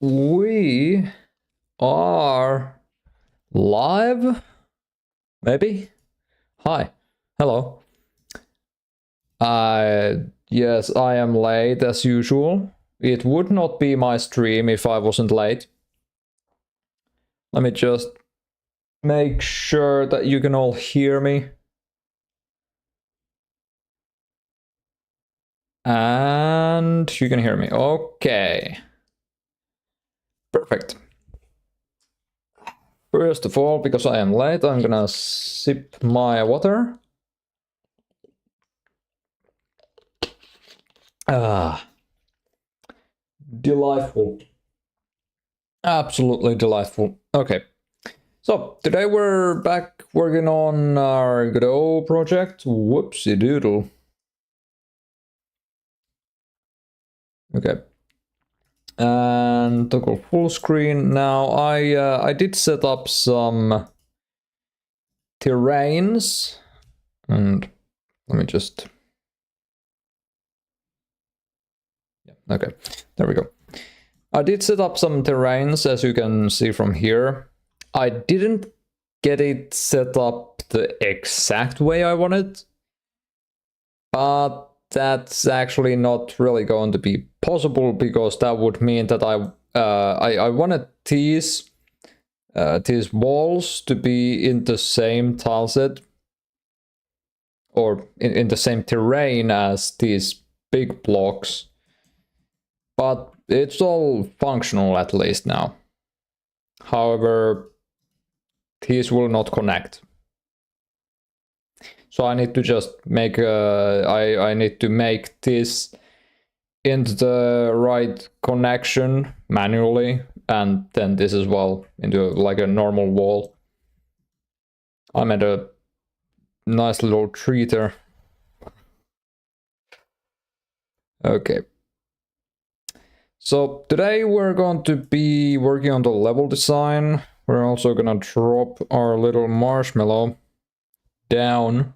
We are live, maybe? Hi, hello. Yes, I am late as usual. It would not be my stream if I wasn't late. Let me just make sure that you can all hear me. And you can hear me. Okay. Perfect. First of all, because I am late, I'm gonna sip my water. Ah. Delightful. Absolutely delightful. Okay. So, today we're back working on our Godot project. Whoopsie doodle. Okay. And toggle full screen. Now, I did set up some terrains. And let me just... Yeah, okay. There we go. I did set up some terrains, as you can see from here. I didn't get it set up the exact way I wanted, but that's actually not really going to be possible because that would mean that I wanted these walls to be in the same tileset or in the same terrain as these big blocks, but it's all functional at least now. However, these will not connect. So I need to just make I need to make this into the right connection manually, and then this as well into like a normal wall. I made a nice little treater. Okay. So today we're going to be working on the level design. We're also gonna drop our little marshmallow down.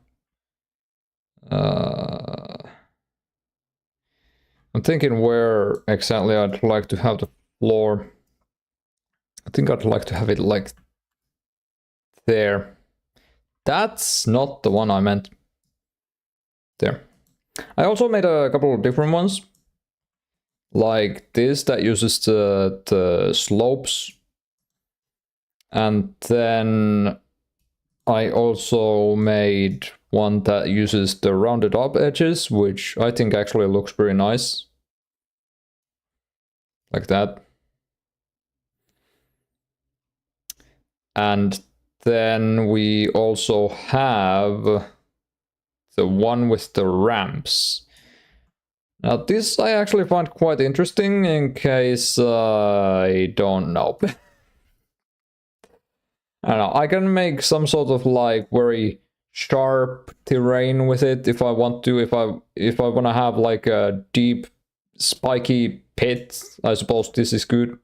I'm thinking where exactly I'd like to have the floor. I think I'd like to have it like there. That's not the one I meant. There. I also made a couple of different ones. Like this that uses the slopes. And then I also made one that uses the rounded up edges, which I think actually looks pretty nice. Like that. And then we also have the one with the ramps. Now this I actually find quite interesting in case I don't know. I don't know, I can make some sort of like very sharp terrain with it if I want to, if I want to have like a deep spiky pit. I suppose this is good.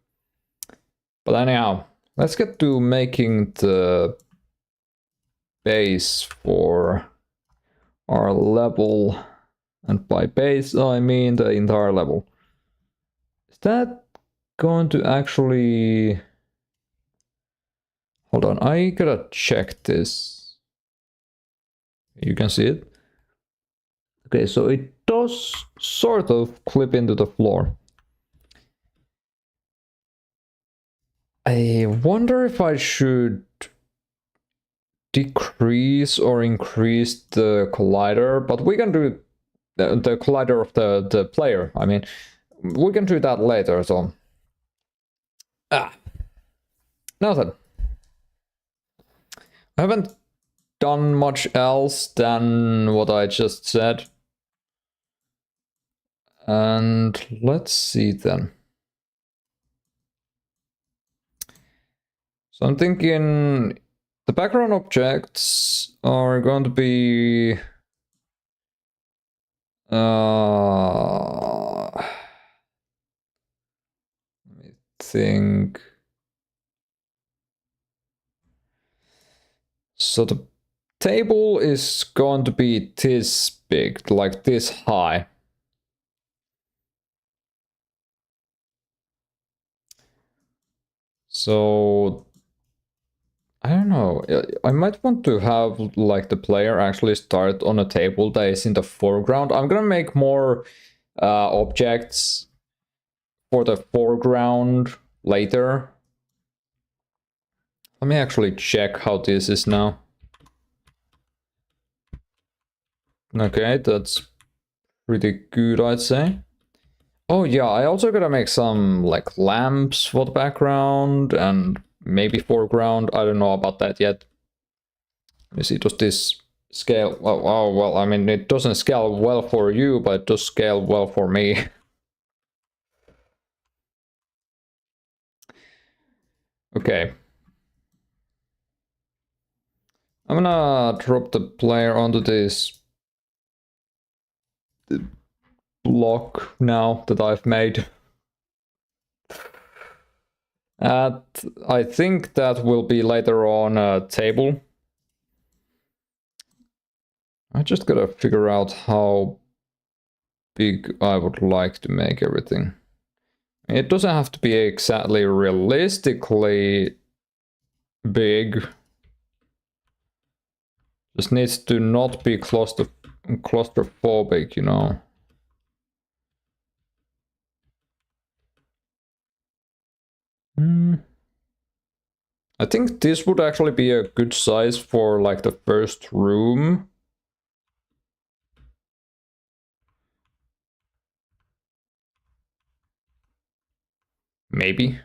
But anyhow, let's get to making the base for our level. And by base, I mean the entire level. Is that going to actually... Hold on, I gotta check this. You can see it. Okay, so it does sort of clip into the floor. I wonder if I should decrease or increase the collider, but we can do the collider of the player. I mean, we can do that later, so... Now then. I haven't done much else than what I just said. And let's see then. So I'm thinking the background objects are going to be... let me think... So the table is going to be this big, like this high. So I don't know. I might want to have like the player actually start on a table that is in the foreground. I'm gonna make more objects for the foreground later. Let me actually check how this is now. Okay, that's pretty good, I'd say. Oh yeah, I also gotta make some like lamps for the background and maybe foreground. I don't know about that yet. Let me see, does this scale? Oh, well, I mean, it doesn't scale well for you, but it does scale well for me. Okay. I'm gonna drop the player onto this block now that I've made. I think that will be later on a table. I just gotta figure out how big I would like to make everything. It doesn't have to be exactly realistically big. Just needs to not be claustrophobic, you know. I think this would actually be a good size for like the first room. Maybe.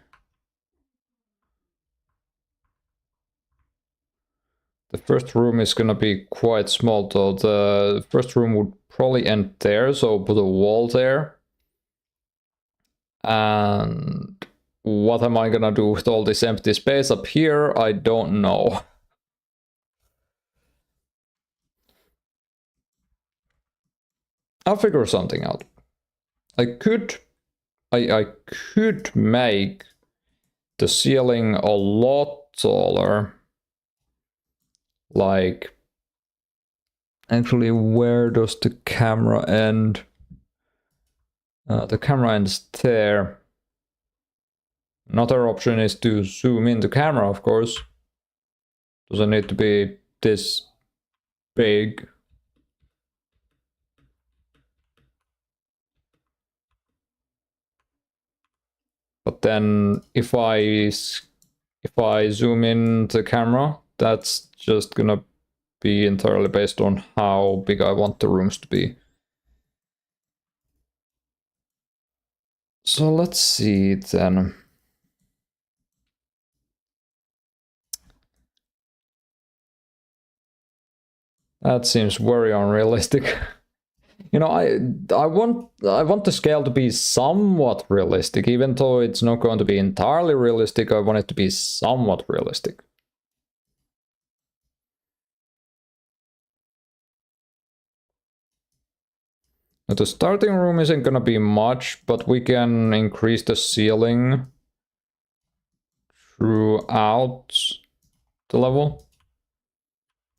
The first room is gonna be quite small though. The first room would probably end there, so put a wall there. And what am I gonna do with all this empty space up here? I don't know. I'll figure something out. I could make the ceiling a lot taller. Like, actually, where does the camera end? The camera ends there. Another option is to zoom in the camera, of course. Doesn't need to be this big. But then if I zoom in the camera, that's just gonna be entirely based on how big I want the rooms to be. So let's see then. That seems very unrealistic. You know, I want the scale to be somewhat realistic, even though it's not going to be entirely realistic. I want it to be somewhat realistic. Now, the starting room isn't gonna be much, but we can increase the ceiling throughout the level.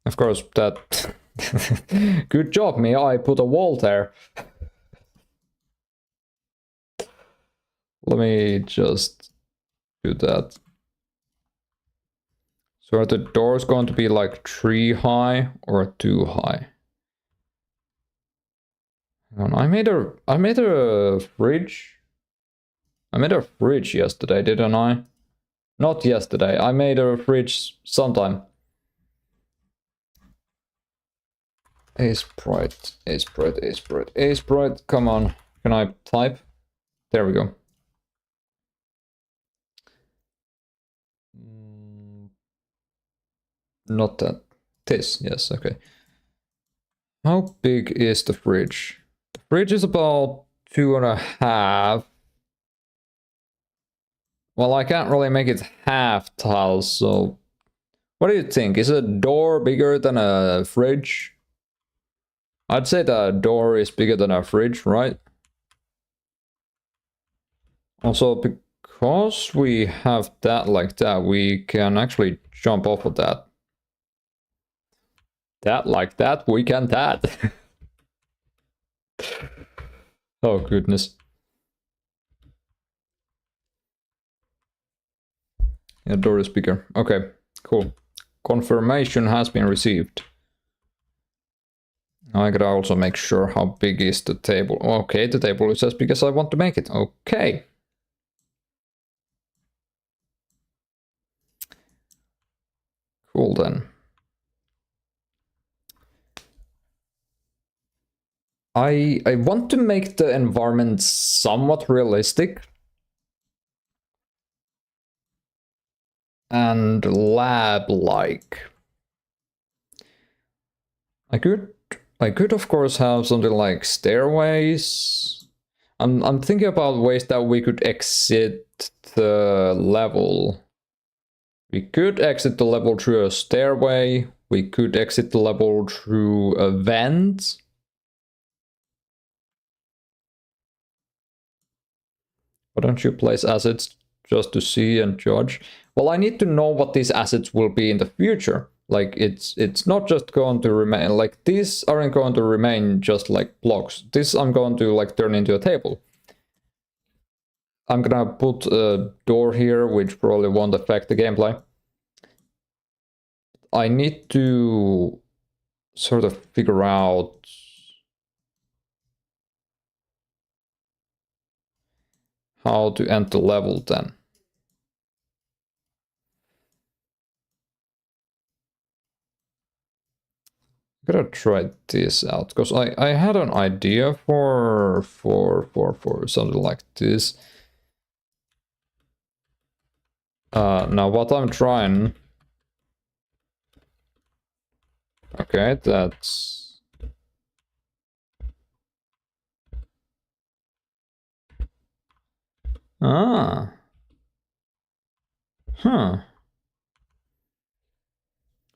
Of course, that... Good job, me. I put a wall there. Let me just do that. So are the doors going to be like 3 high or 2 high? Hang on, I made a fridge. I made a fridge yesterday, didn't I? Not yesterday. I made a fridge sometime. Sprite, Sprite, come on. Can I type? There we go. Not that. This, yes, okay. How big is the fridge? The fridge is about 2.5. Well, I can't really make it half tiles, so... What do you think? Is a door bigger than a fridge? I'd say the door is bigger than a fridge, right? Also, because we have that like that, we can actually jump off of that. That like that, we can that. Oh, goodness. Yeah, door is bigger. Okay, cool. Confirmation has been received. I gotta also make sure how big is the table. Okay, the table is as big as I want to make it. Okay. Cool then. I want to make the environment somewhat realistic. And lab-like. I could of course have something like stairways. I'm thinking about ways that we could exit the level. We could exit the level through a stairway. We could exit the level through a vent. Why don't you place assets just to see and judge? Well, I need to know what these assets will be in the future. Like, it's not just going to remain, like, these aren't going to remain just like blocks. This I'm going to, like, turn into a table. I'm gonna put a door here, which probably won't affect the gameplay. I need to sort of figure out how to end the level then. I'm gonna try this out because I had an idea for something like this. Now what I'm trying. Okay, that's. Ah. Huh.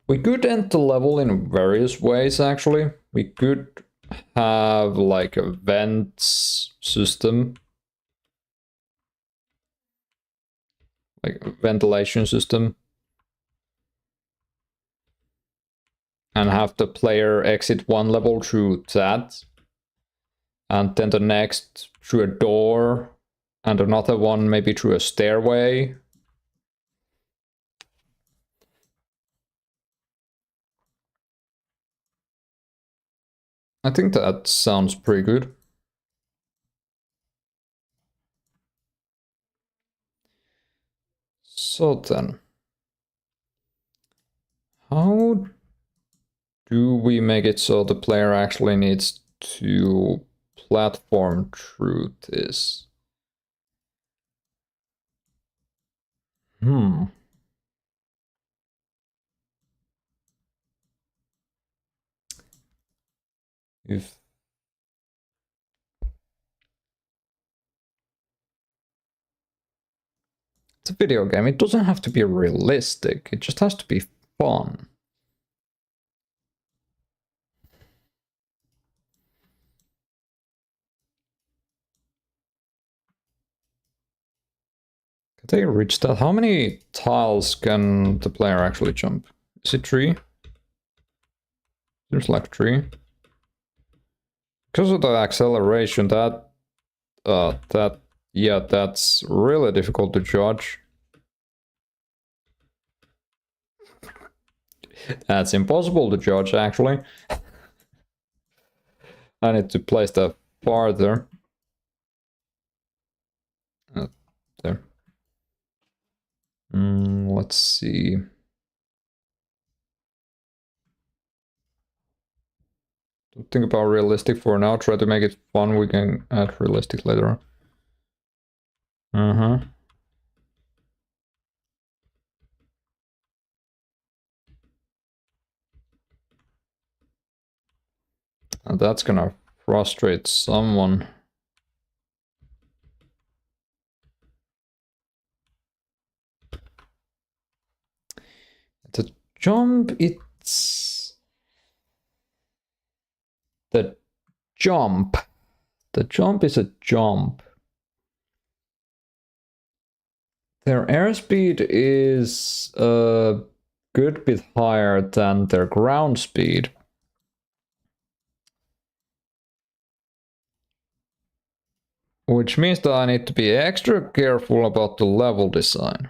We could end the level in various ways, actually. We could have like a vents system. Like a ventilation system. And have the player exit one level through that. And then the next through a door. And another one maybe through a stairway. I think that sounds pretty good. So then, how do we make it so the player actually needs to platform through this? If it's a video game, it doesn't have to be realistic, it just has to be fun. Can they reach that? How many tiles can the player actually jump? Is it 3? Seems like 3. Because of the acceleration, yeah, that's really difficult to judge. That's impossible to judge, actually. I need to place that farther. There. Let's see. Don't think about realistic for now. Try to make it fun. We can add realistic later on. And that's gonna frustrate someone. The jump, it's... The jump. The jump is a jump. Their airspeed is a good bit higher than their ground speed. Which means that I need to be extra careful about the level design.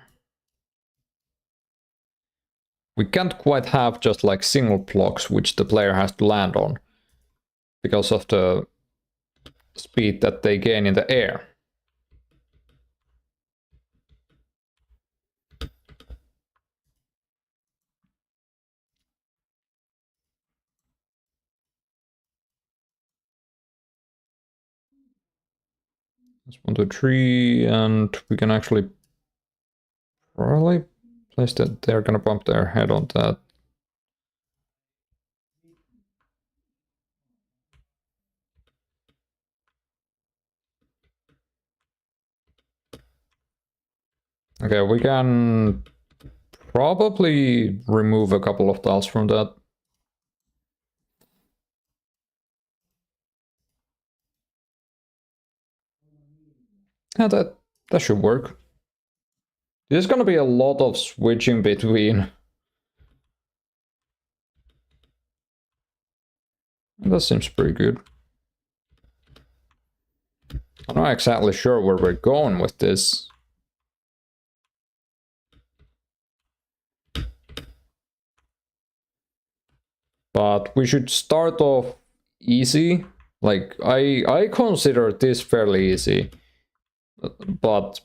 we can't quite have just like single blocks which the player has to land on because of the speed that they gain in the air. That's 1, 2, 3, and we can actually probably place that. They're gonna bump their head on that. Okay, we can probably remove a couple of tiles from that. Yeah, that should work. There's gonna be a lot of switching between. That seems pretty good. I'm not exactly sure where we're going with this. But we should start off easy. Like, I consider this fairly easy. But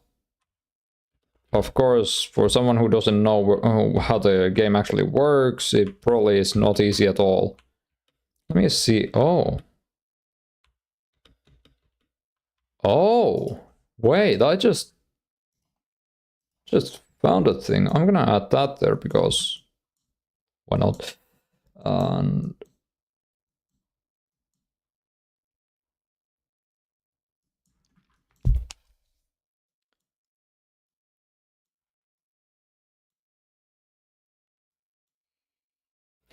of course, for someone who doesn't know how the game actually works, it probably is not easy at all. Let me see. Oh. Oh. Wait, I just found a thing. I'm gonna add that there because why not? And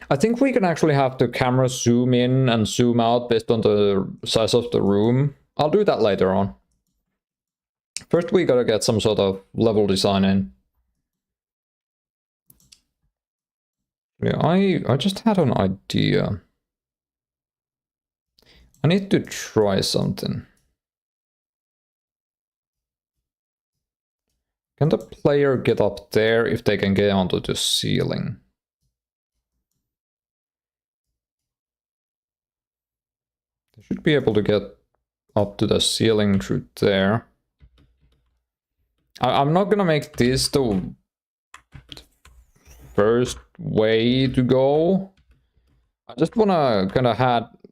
I think we can actually have the camera zoom in and zoom out based on the size of the room. I'll do that later on. First, we gotta get some sort of level design in. Yeah, I just had an idea. I need to try something. Can the player get up there if they can get onto the ceiling? They should be able to get up to the ceiling through there. I'm not gonna make this the first way to go. I just wanna kind of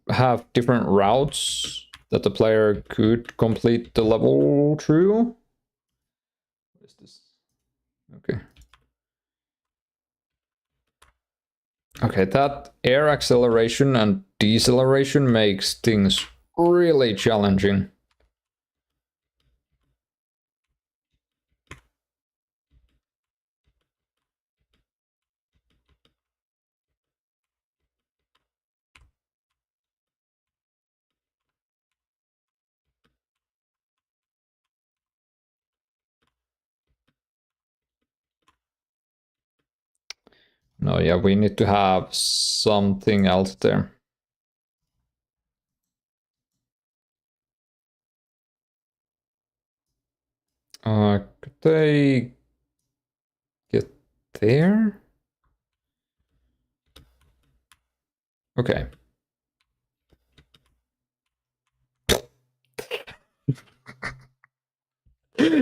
have different routes that the player could complete the level through. What is this? Okay. Okay, that air acceleration and deceleration makes things really challenging. No, yeah, we need to have something else there. Could they get there? Okay.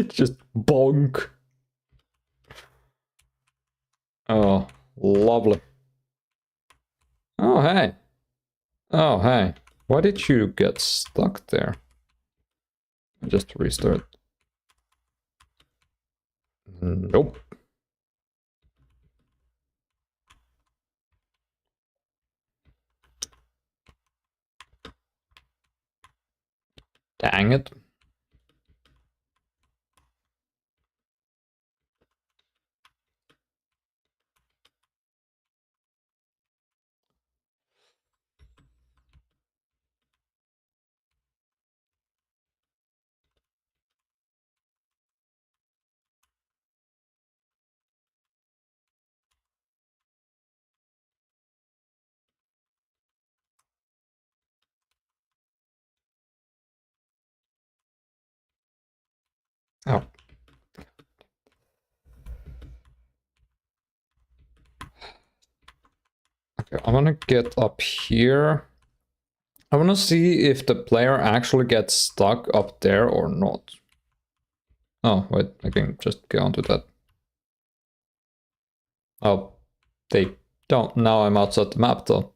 Just bonk. Oh, lovely. Oh, hey. Oh, hey. Why did you get stuck there? Just restart. Nope. Dang it. Oh. Okay, I want to get up here. I want to see if the player actually gets stuck up there or not. Oh, wait, I can just get onto that. Oh, they don't. Now I'm outside the map though.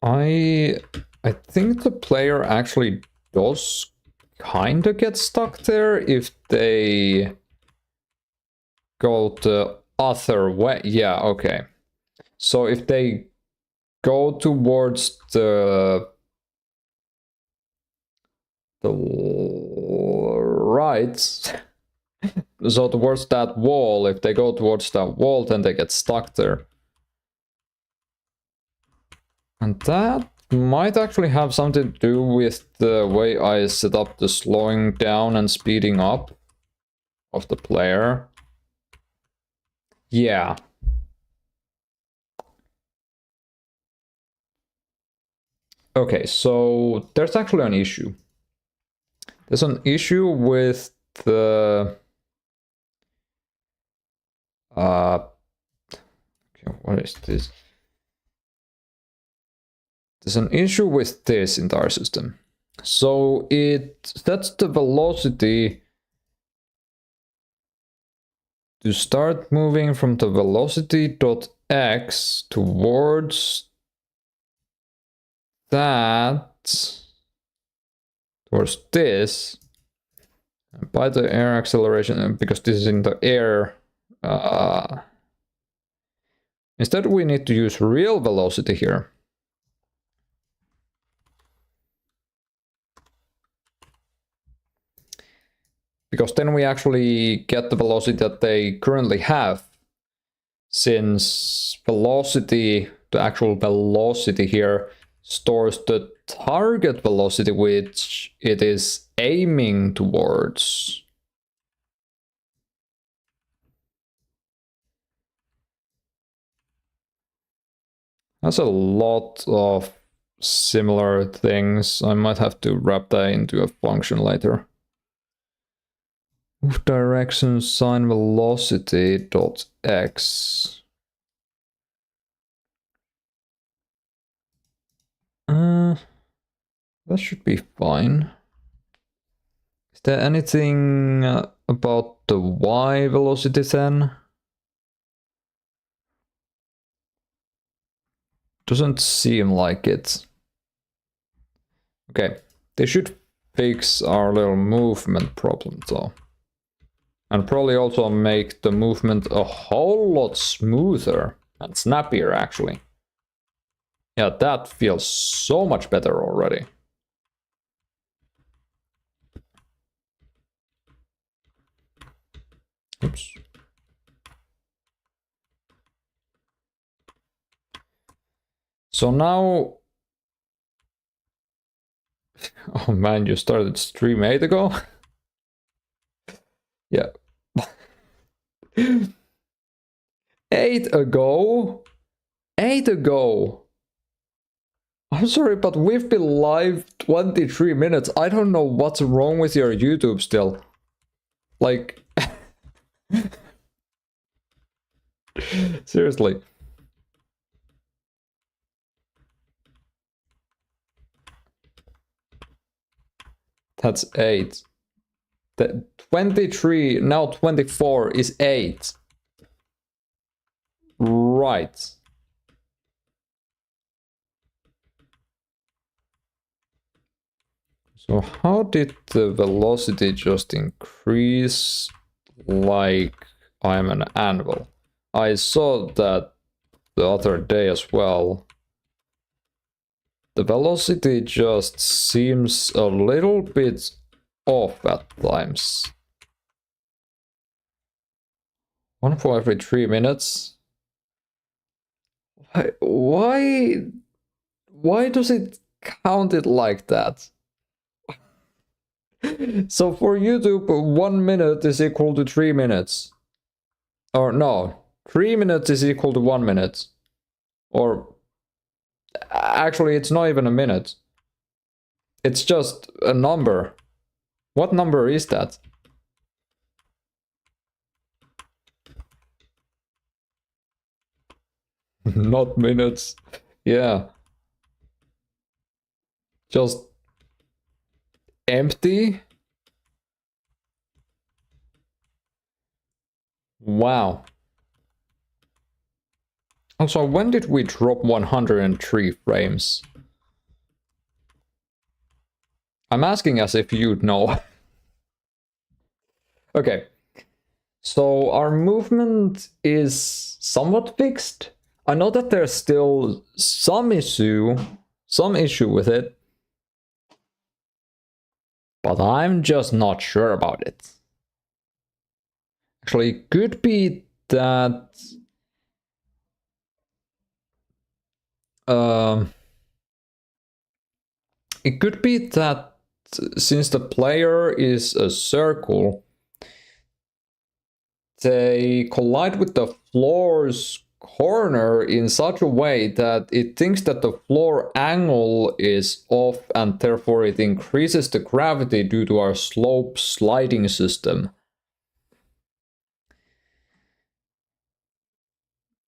I think the player actually does kind of get stuck there if they go the other way. Yeah, okay. So if they go towards the right, so towards that wall, if they go towards that wall, then they get stuck there. And that might actually have something to do with the way I set up the slowing down and speeding up of the player. Yeah. Okay, so there's actually an issue. There's an issue with the... okay, what is this? There's an issue with this entire system. So it sets the velocity to start moving from the velocity.x towards that, towards this, by the air acceleration, because this is in the air. Instead, we need to use real velocity here. Because then we actually get the velocity that they currently have. Since velocity, the actual velocity here, stores the target velocity which it is aiming towards. That's a lot of similar things. I might have to wrap that into a function later. Move direction sine velocity dot x. That should be fine. Is there anything about the y velocity then? Doesn't seem like it. Okay, they should fix our little movement problem though. And probably also make the movement a whole lot smoother and snappier actually. Yeah, that feels so much better already. Oops. So now... Oh man, you started stream 8 ago? Yeah. 8 ago? 8 ago? I'm sorry, but we've been live 23 minutes. I don't know what's wrong with your YouTube still. Like... Seriously. That's 8. The 23, now 24 is 8. Right. So how did the velocity just increase like I'm an anvil? I saw that the other day as well. The velocity just seems a little bit off at times. 1 for every 3 minutes. Why does it count it like that? So for YouTube, 1 minute is equal to 3 minutes. Or no, 3 minutes is equal to 1 minute. Or actually, it's not even a minute. It's just a number. What number is that? Not minutes. Yeah. Just empty. Wow. Also, when did we drop 103 frames? I'm asking as if you'd know. Okay. So our movement is somewhat fixed. I know that there's still some issue with it, but I'm just not sure about it. Actually, it could be that um, it could be that since the player is a circle, they collide with the floor's corner in such a way that it thinks that the floor angle is off and therefore it increases the gravity due to our slope sliding system.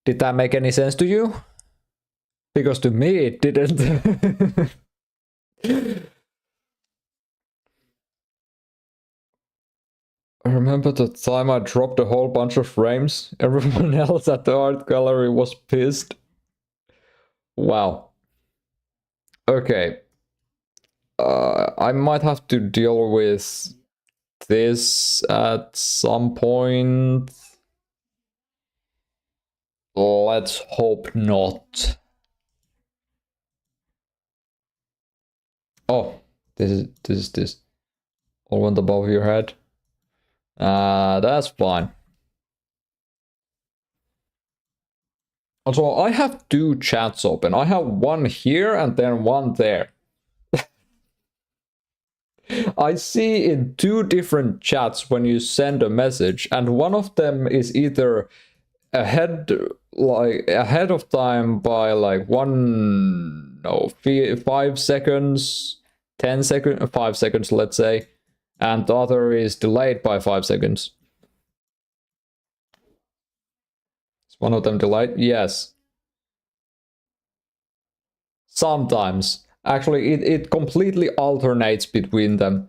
Did that make any sense to you? Because to me it didn't. I remember the time I dropped a whole bunch of frames. Everyone else at the art gallery was pissed. Wow. Okay. I might have to deal with this at some point. Let's hope not. Oh, this all went above your head. That's fine. Also, I have two chats open. I have one here and then one there. I see in two different chats when you send a message, and one of them is either ahead of time by like 5 seconds, 10 seconds, 5 seconds, let's say, and the other is delayed by 5 seconds. Is one of them delayed? Yes. Sometimes. Actually, it completely alternates between them.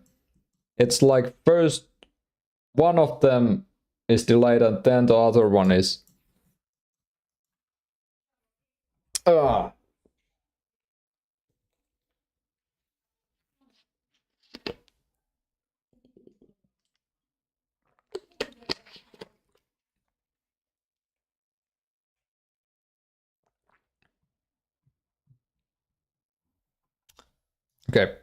It's like first one of them is delayed and then the other one is. Ah. Okay.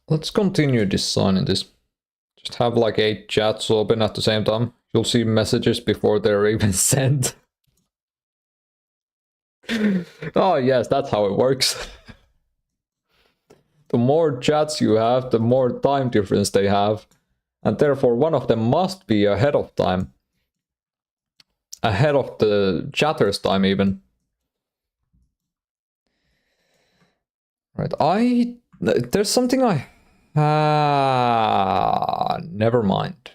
Let's continue designing this. Just have like 8 chats open at the same time. You'll see messages before they're even sent. Oh yes, that's how it works. The more chats you have, the more time difference they have. And therefore one of them must be ahead of time. Ahead of the chatter's time even. Right, there's something never mind.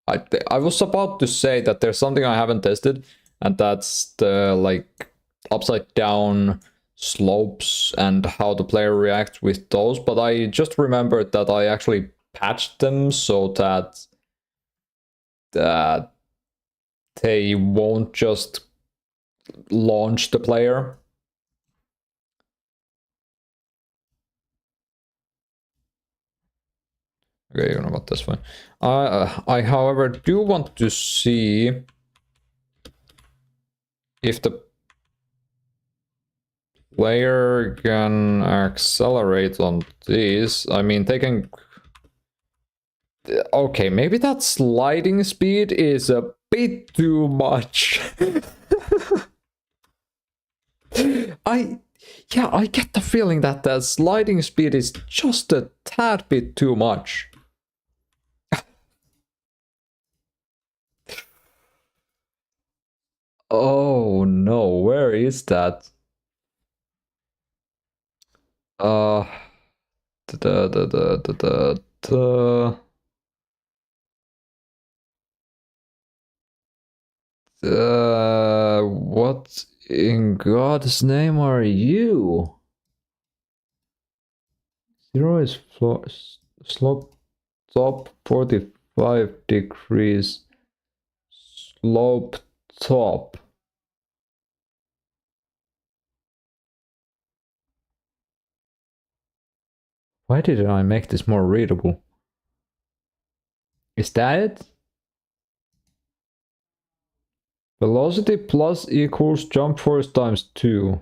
I was about to say that there's something I haven't tested, and that's the like upside down slopes and how the player reacts with those, but I just remembered that I actually patched them so that they won't just launch the player. Okay, you know what, that's fine. I however do want to see if the player can accelerate on this. I mean, they can. Okay, maybe that sliding speed is a bit too much. I get the feeling that the sliding speed is just a tad bit too much. Oh no, where is that? Uh, What in God's name are you? 0 is floor, slope top 45 degrees. Slope top. Why didn't I make this more readable? Is that it? Velocity plus equals jump force times 2.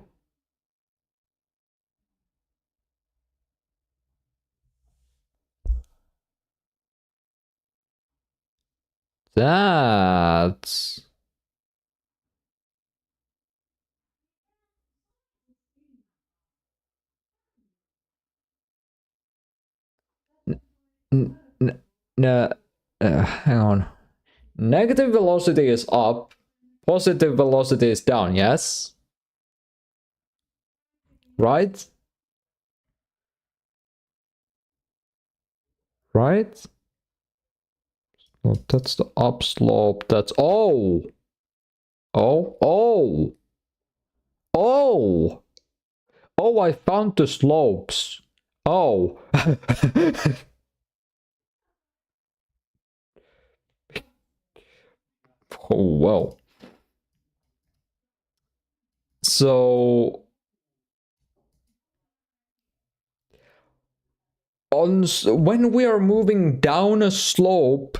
That's... No, hang on. Negative velocity is up. Positive velocity is down, yes? Right? Right? Oh, that's the upslope. That's... Oh! Oh! Oh! Oh! Oh, I found the slopes. Oh. Oh, well. So... when we are moving down a slope,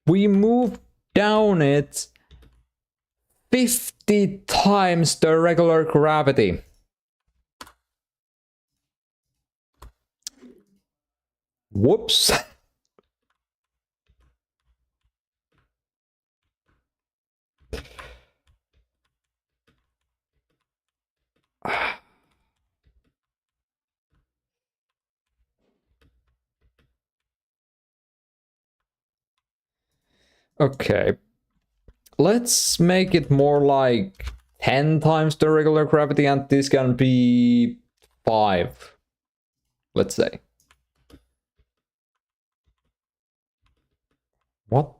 we move down it 50 times the regular gravity. Whoops. Okay. Let's make it more like 10 times the regular gravity, and this can be 5. Let's say. What?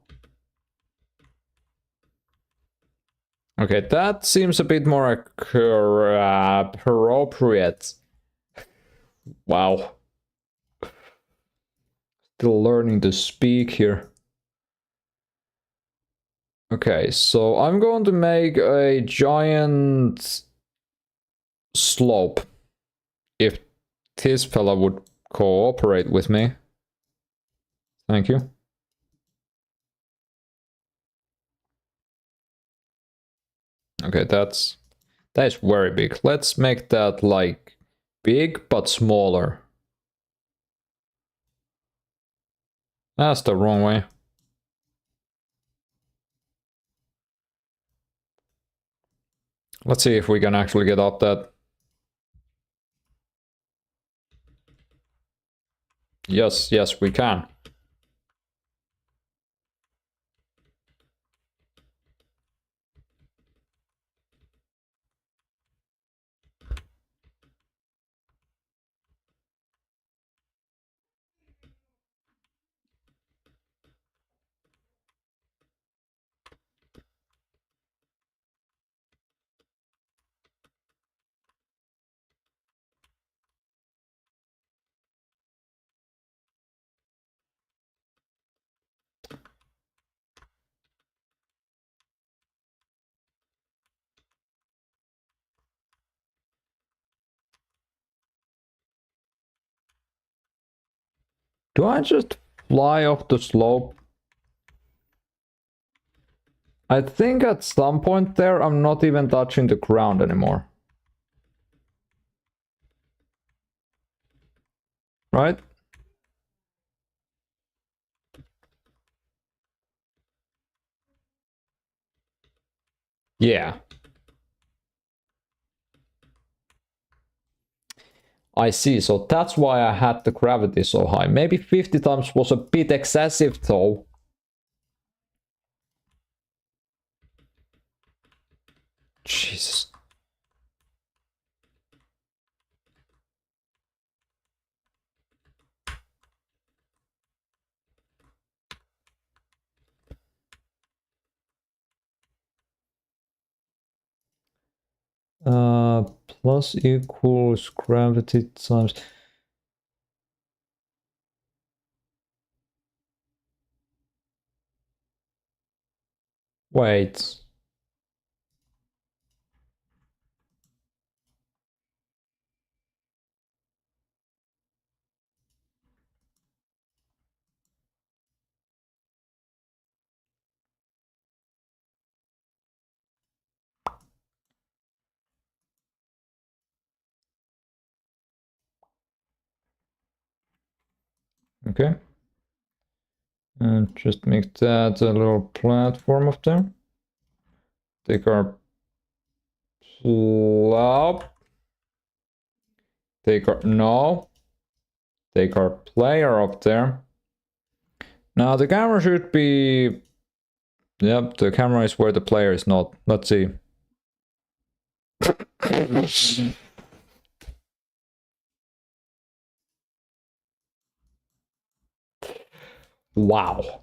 Okay, that seems a bit more appropriate. Wow. Still learning to speak here. Okay, so I'm going to make a giant slope. If this fella would cooperate with me. Thank you. Okay, that is very big. Let's make that like big but smaller. That's the wrong way. Let's see if we can actually get up that. Yes, yes, we can. Do I just fly off the slope? I think at some point there I'm not even touching the ground anymore. Right? Yeah. I see, so that's why I had the gravity so high. Maybe 50 times was a bit excessive though. Jesus. Plus equals gravity times. Wait. Okay. And just make that a little platform up there. Take our plop. Take our, no. Take our player up there. Now the camera should be, yep, the camera is where the player is not. Let's see. Wow.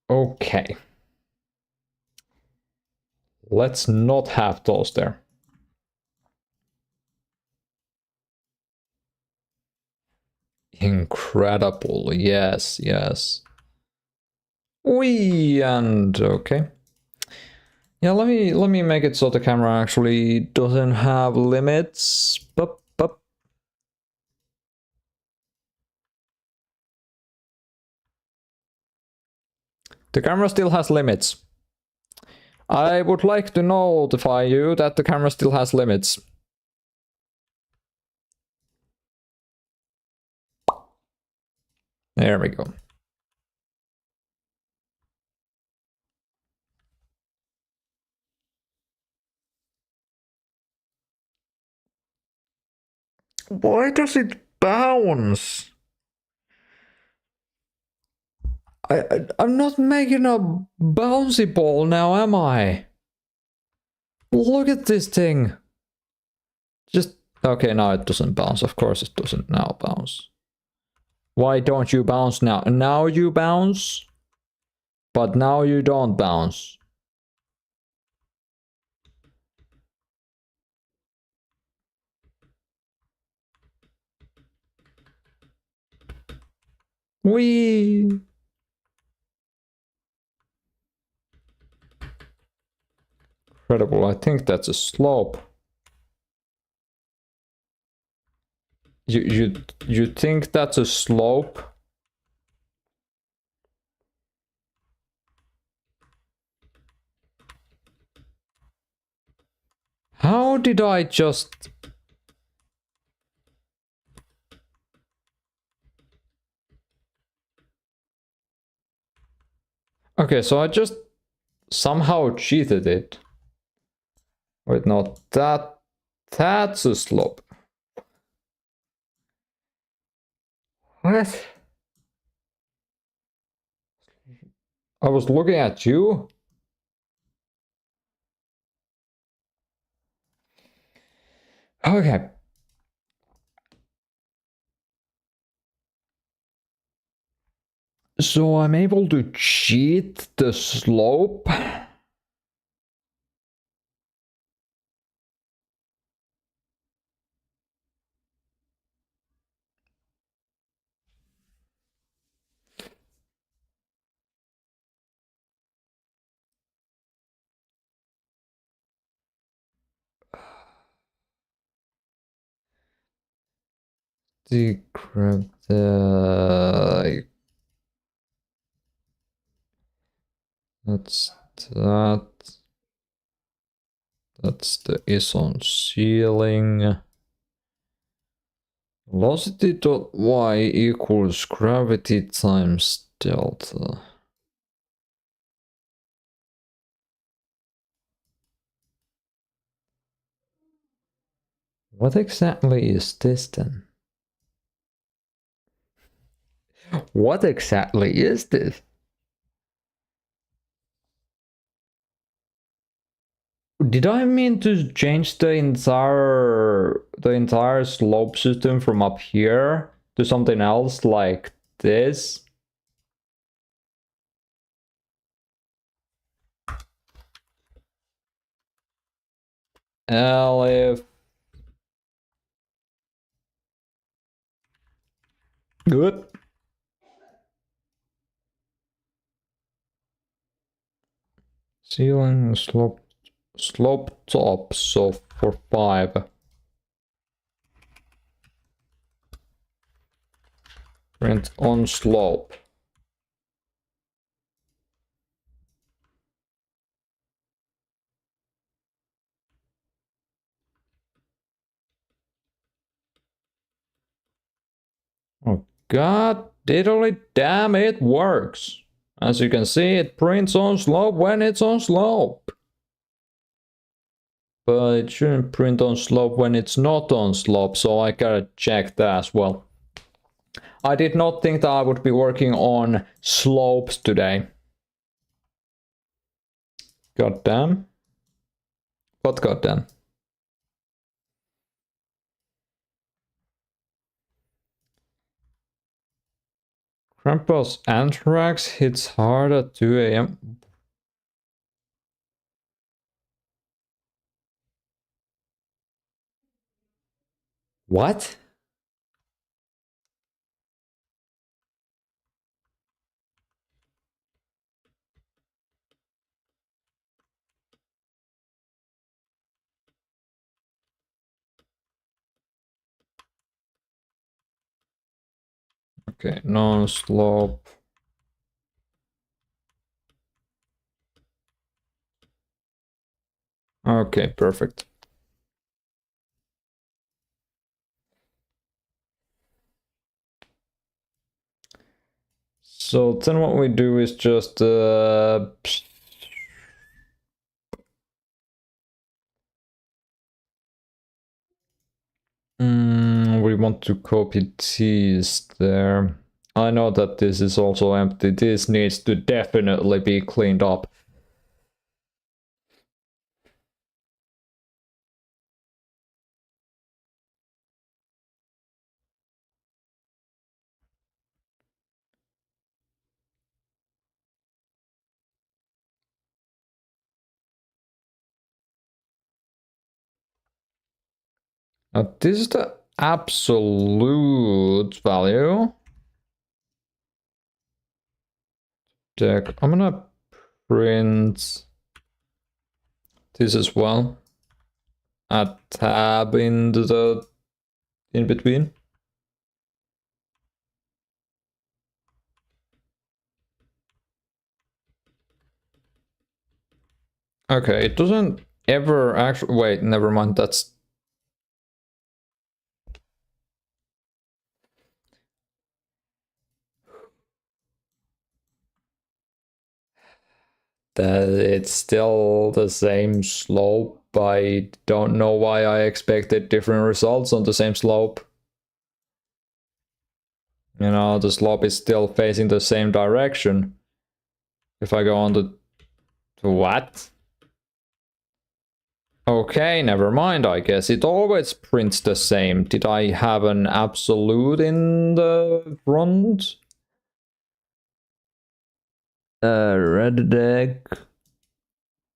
Okay. Let's not have those there. Incredible. Yes, yes. We and okay. Yeah, let me make it so the camera actually doesn't have limits. Bup, bup. The camera still has limits. I would like to notify you that the camera still has limits. There we go. Why does it bounce? I'm not making a bouncy ball now, am I? Look at this thing. Just, okay, now it doesn't bounce. Of course it doesn't now bounce. Why don't you bounce now? Now you bounce, but now you don't bounce. Whee! Incredible, I think that's a slope. You think that's a slope? How did I just... Okay, so I just somehow cheated it. Wait, no, that's a slope. What? I was looking at you? Okay. So I'm able to cheat the slope? Decrypt that's that. That's the is on ceiling. Velocity dot y equals gravity times delta. What exactly is this then? What exactly is this? Did I mean to change the entire slope system from up here to something else like this? Elif. Good. Ceiling slope top, so for 5. Print on slope. Oh god diddly damn, it works. As you can see, it prints on slope when it's on slope. But it shouldn't print on slope when it's not on slope, so I gotta check that as well. I did not think that I would be working on slopes today. God damn. But god damn. Grandpa's anthrax hits hard at 2 a.m. What? Okay, non-slope. Okay, perfect. So then what we do is just we want to copy these there. I know that this is also empty. This needs to definitely be cleaned up. Now this is the absolute value. Deck. I'm gonna print this as well. A tab in the in between. Okay, it doesn't ever actually wait, never mind, that's that it's still the same slope. I don't know why I expected different results on the same slope. You know, the slope is still facing the same direction. If I go on the... What? Okay, never mind, I guess. It always prints the same. Did I have an absolute in the front? Red deck.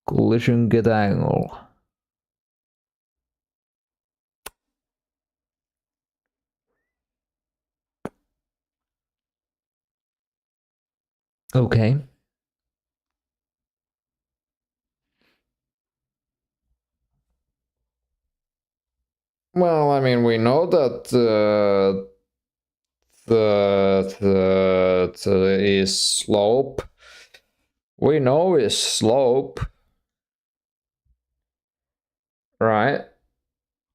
Collision get angle. Okay. Well, I mean, we know that the is slope. We know is slope. Right?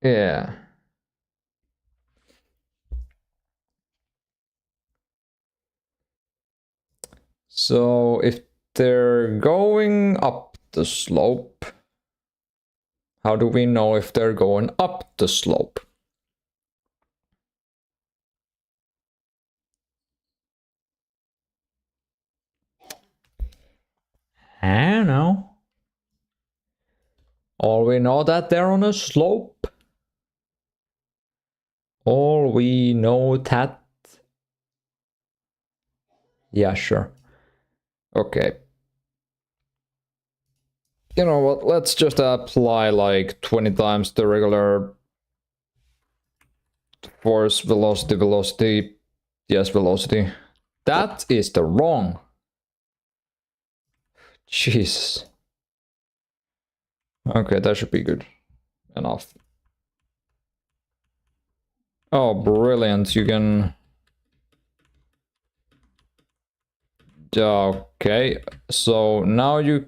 Yeah. So if they're going up the slope, how do we know if they're going up the slope? I don't know. All we know that they're on a slope. All we know that... Yeah, sure. Okay. You know what, let's just apply like 20 times the regular force, velocity, velocity. Yes, velocity. That is the wrong. Jesus. Okay, that should be good enough. Oh, brilliant. You can... Okay, so now you...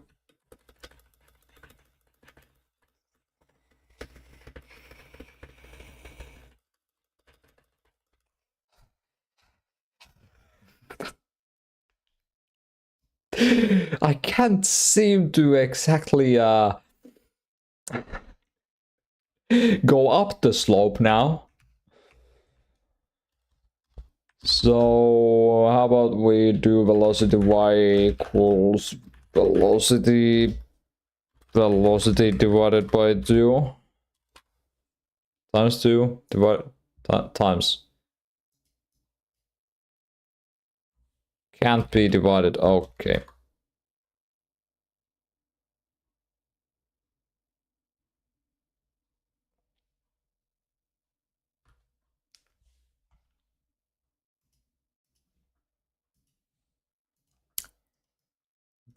I can't seem to exactly go up the slope now. So how about we do velocity y equals velocity divided by 2 times 2 divided times. Can't be divided. Okay.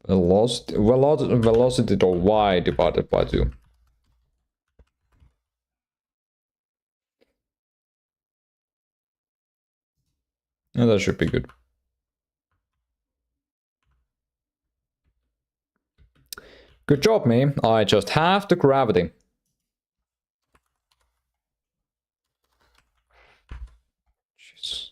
Velocity to y divided by 2. And that should be good. Good job, me. I just have the gravity. Jeez.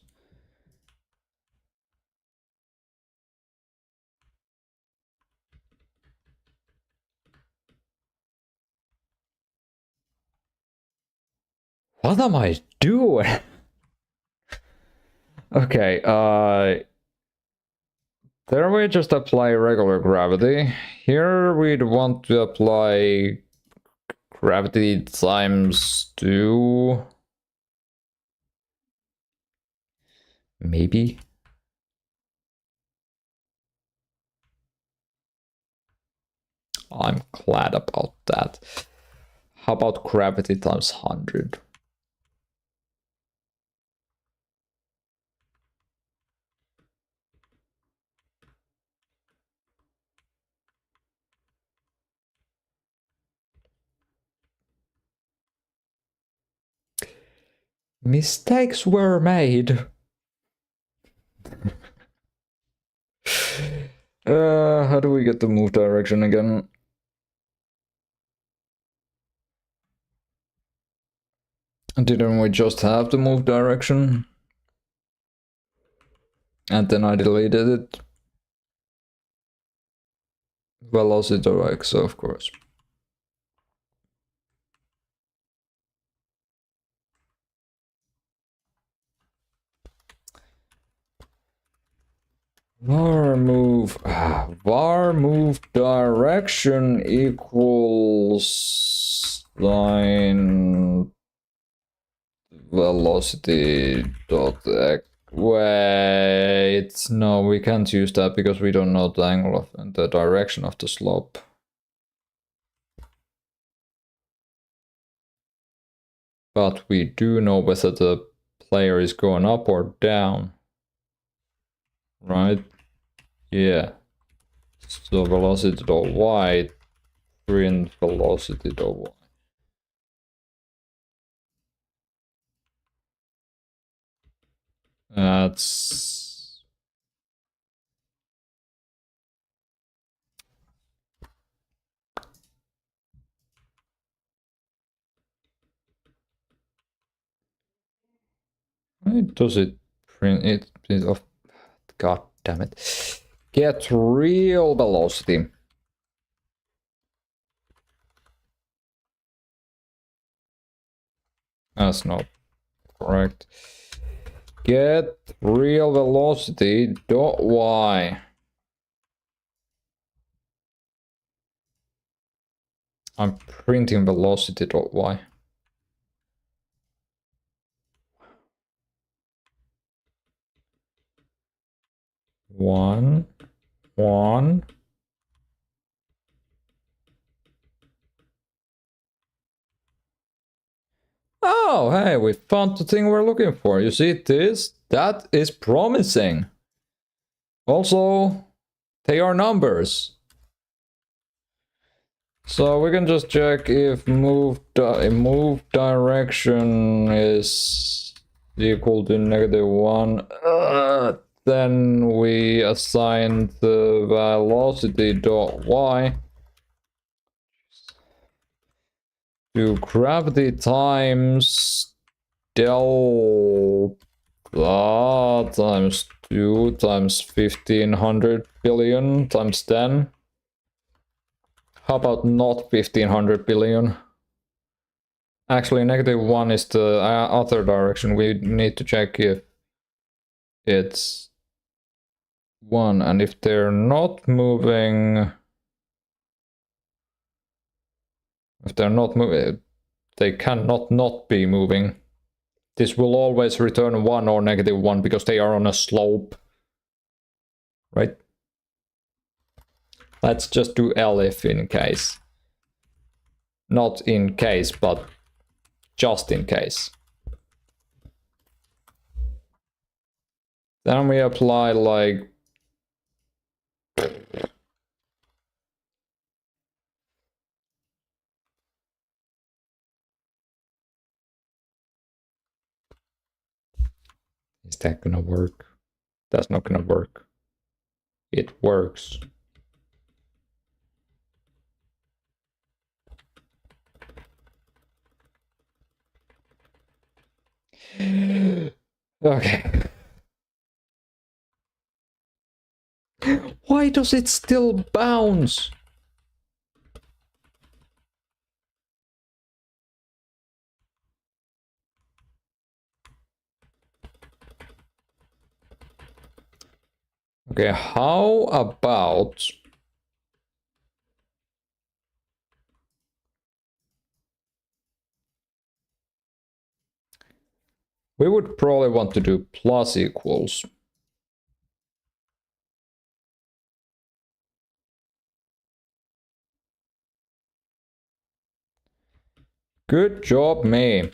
What am I doing? Okay, there we just apply regular gravity. Here we'd want to apply gravity times 2. Maybe? I'm glad about that. How about gravity times 100? Mistakes were made. How do we get the move direction again? Didn't we just have the move direction? And then I deleted it. Velocity X, of course. Var move direction equals line velocity dot x. Wait, no, we can't use that because we don't know the angle of the direction of the slope. But we do know whether the player is going up or down. Right? Yeah. So velocity dot y, print velocity dot y. That's... Why does it print it? Oh, God damn it. Get real velocity. That's not correct. Get real velocity dot y. I'm printing velocity dot y. One. Oh, hey, we found the thing we're looking for. You see this? That is promising. Also, they are numbers. So we can just check if move direction is equal to -1. Then we assign the velocity dot y to gravity times del times 2 times 1500 billion times 10. How about not 1500 billion? Actually, -1 is the other direction. We need to check if it's 1, and if they're not moving... If they're not moving, they cannot not be moving. This will always return 1 or -1 because they are on a slope. Right? Let's just do elif in case. Not in case, but just in case. Then we apply like... Is that gonna work? That's not gonna work. It works. Okay. Why does it still bounce? Okay, how about... We would probably want to do plus equals. Good job, me.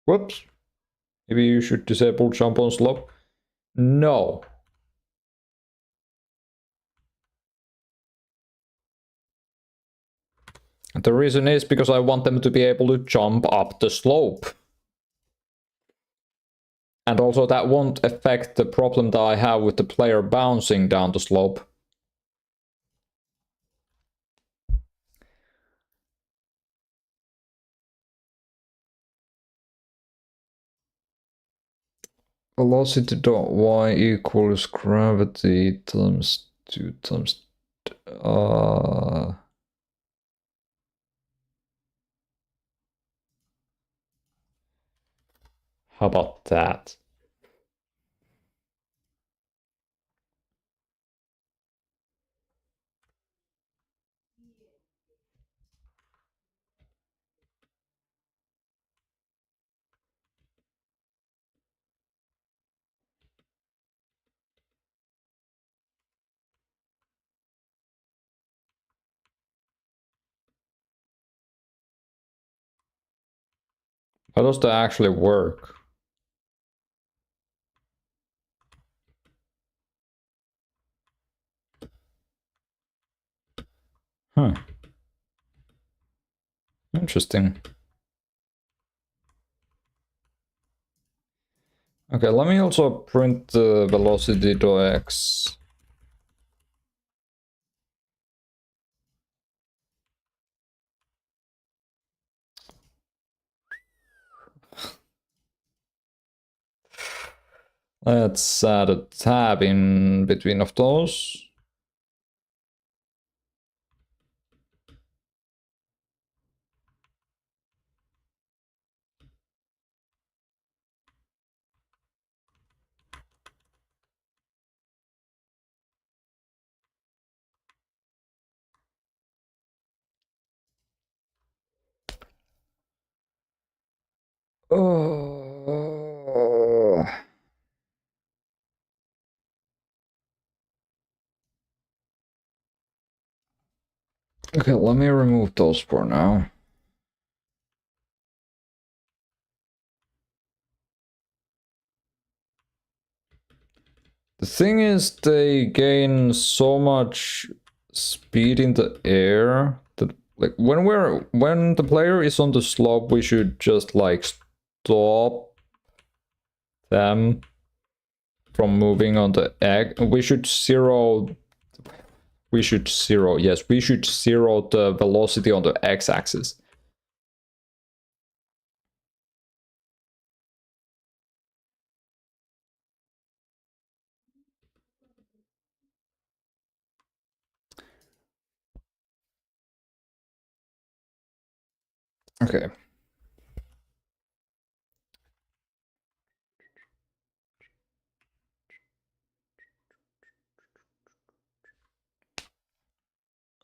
Whoops. Maybe you should disable jump on slope. No. And the reason is because I want them to be able to jump up the slope. And also that won't affect the problem that I have with the player bouncing down the slope. Velocity dot y equals gravity times 2 times... How about that? How does that actually work? Huh. Interesting. Okay, let me also print the velocity.x. Let's add a tab in between of those. Oh. Okay, let me remove those for now. The thing is, they gain so much speed in the air that, like, when the player is on the slope, we should just like stop them from moving on the egg. We should zero. Yes, we should zero the velocity on the x-axis. Okay.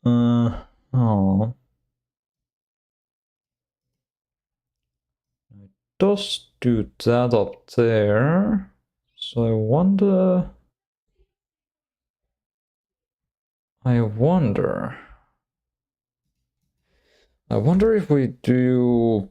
Oh. It does do that up there. So I wonder if we do.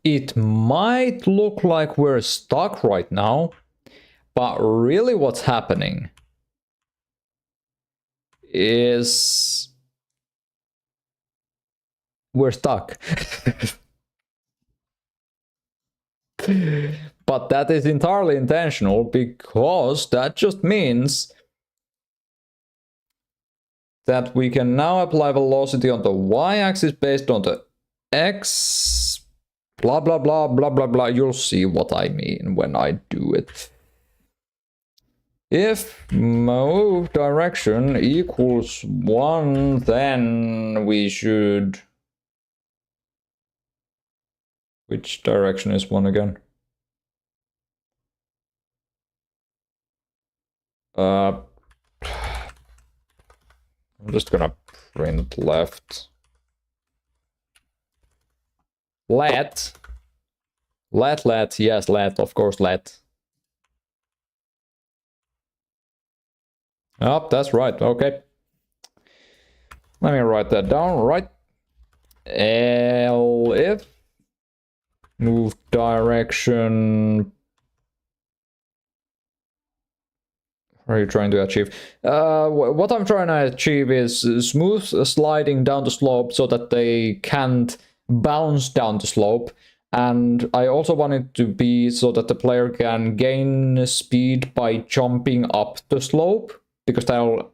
It might look like we're stuck right now, but really what's happening is we're stuck. But that is entirely intentional, because that just means that we can now apply velocity on the y-axis based on the x, blah blah blah blah blah blah. You'll see what I mean when I do it. If move direction equals 1, then we should... Which direction is 1 again? I'm just gonna print left. Let, yes, let, of course, let. Oh, that's right, okay. Let me write that down, right? If move direction... What are you trying to achieve? What I'm trying to achieve is smooth sliding down the slope so that they can't bounce down the slope. And I also want it to be so that the player can gain speed by jumping up the slope, because that'll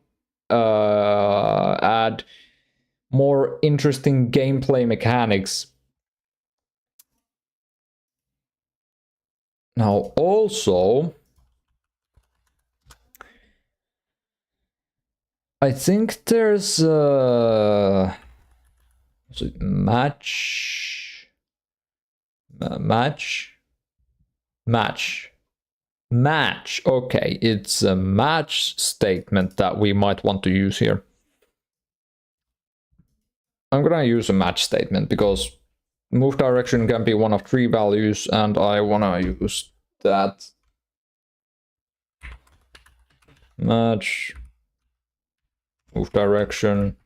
add more interesting gameplay mechanics. Now, also, I think there's match. Okay, it's a match statement that we might want to use here. I'm gonna use a match statement because move direction can be one of 3 values, and I wanna use that. Match move direction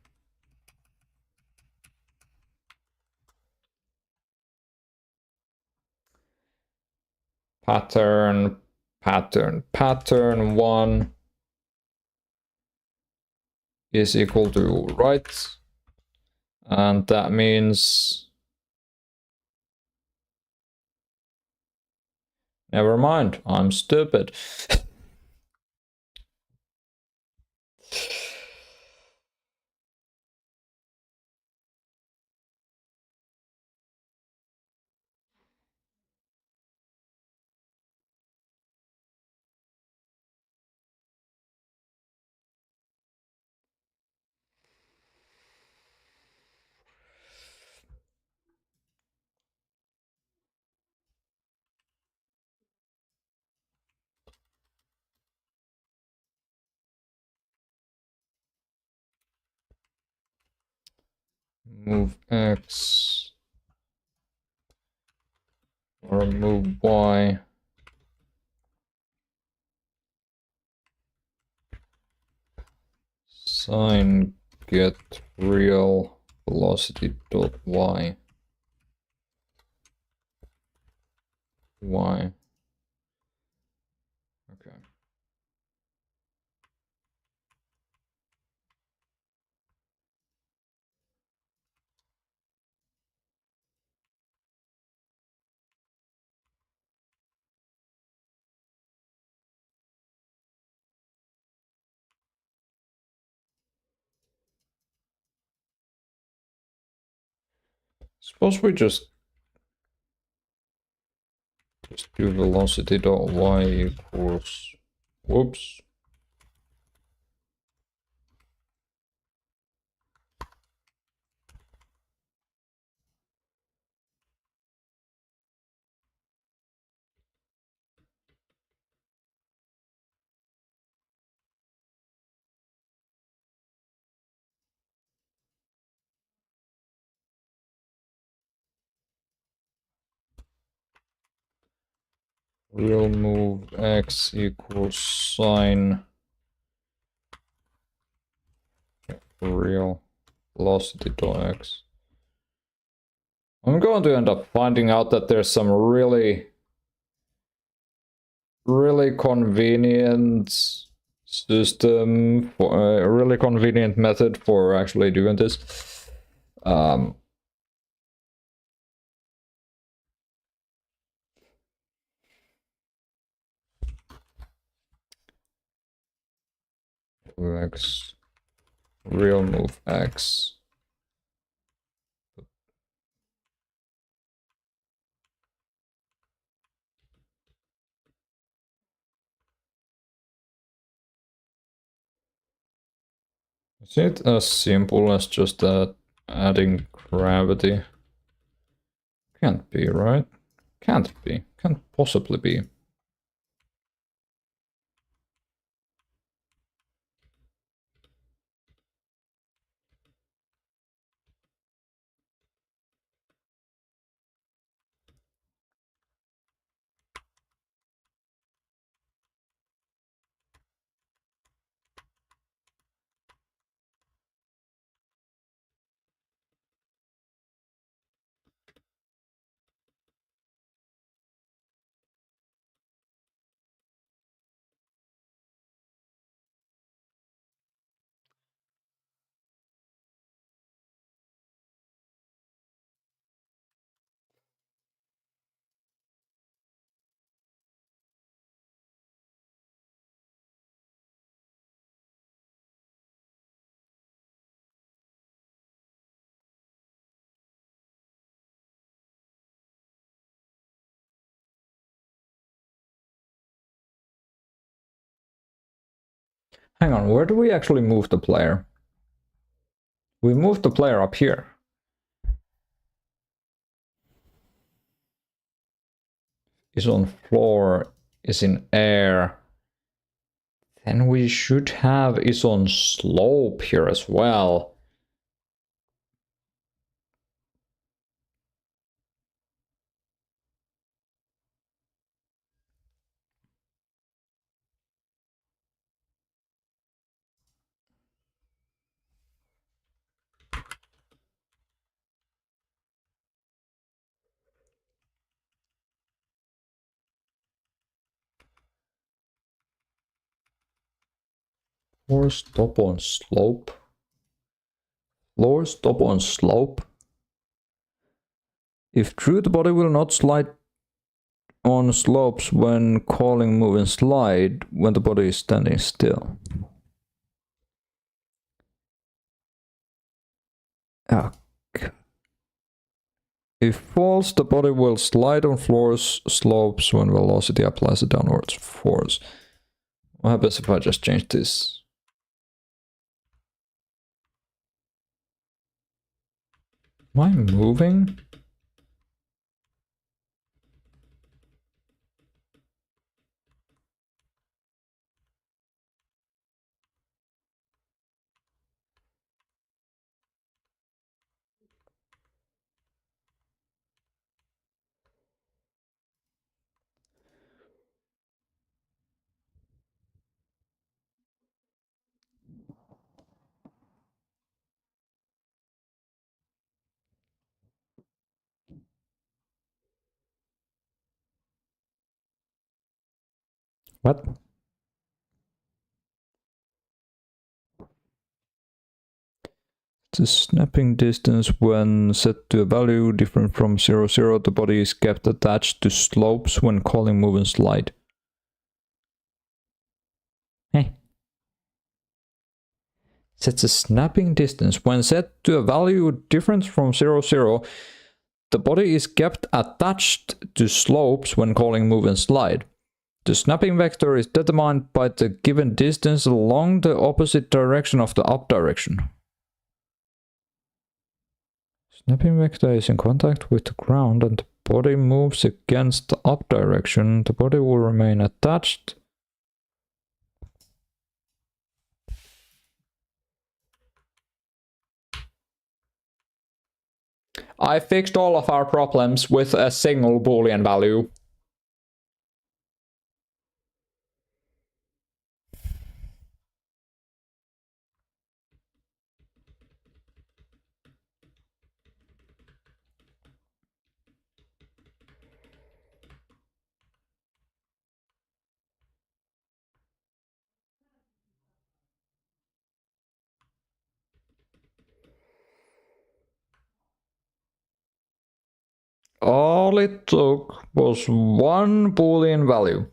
pattern 1 is equal to right, and that means... Never mind, I'm stupid. move X or move Y. Sign get real velocity dot Y. Y. Okay. Suppose we just do velocity dot Y equals, whoops. Real move X equals sine real velocity dot X. I'm going to end up finding out that there's some really convenient system for a really convenient method for actually doing this. X real move X. Is it as simple as just adding gravity? Can't be, right? Can't be. Can't possibly be. Hang on, where do we actually move the player? We moved the player up here. Is on floor, is in air. Then we should have is on slope here as well. Floor stop on slope. Floor stop on slope. If true, the body will not slide on slopes when calling move and slide when the body is standing still. Okay. If false, the body will slide on floors, slopes when velocity applies a downwards force. What happens if I just change this? Am I moving? What? The snapping distance when set to a value different from 0, 0, the body is kept attached to slopes when calling move and slide. Hey. Sets a snapping distance. When set to a value different from 0, 0, the body is kept attached to slopes when calling move and slide. The snapping vector is determined by the given distance along the opposite direction of the up direction. Snapping vector is in contact with the ground and the body moves against the up direction. The body will remain attached. I fixed all of our problems with a single Boolean value. All it took was one Boolean value.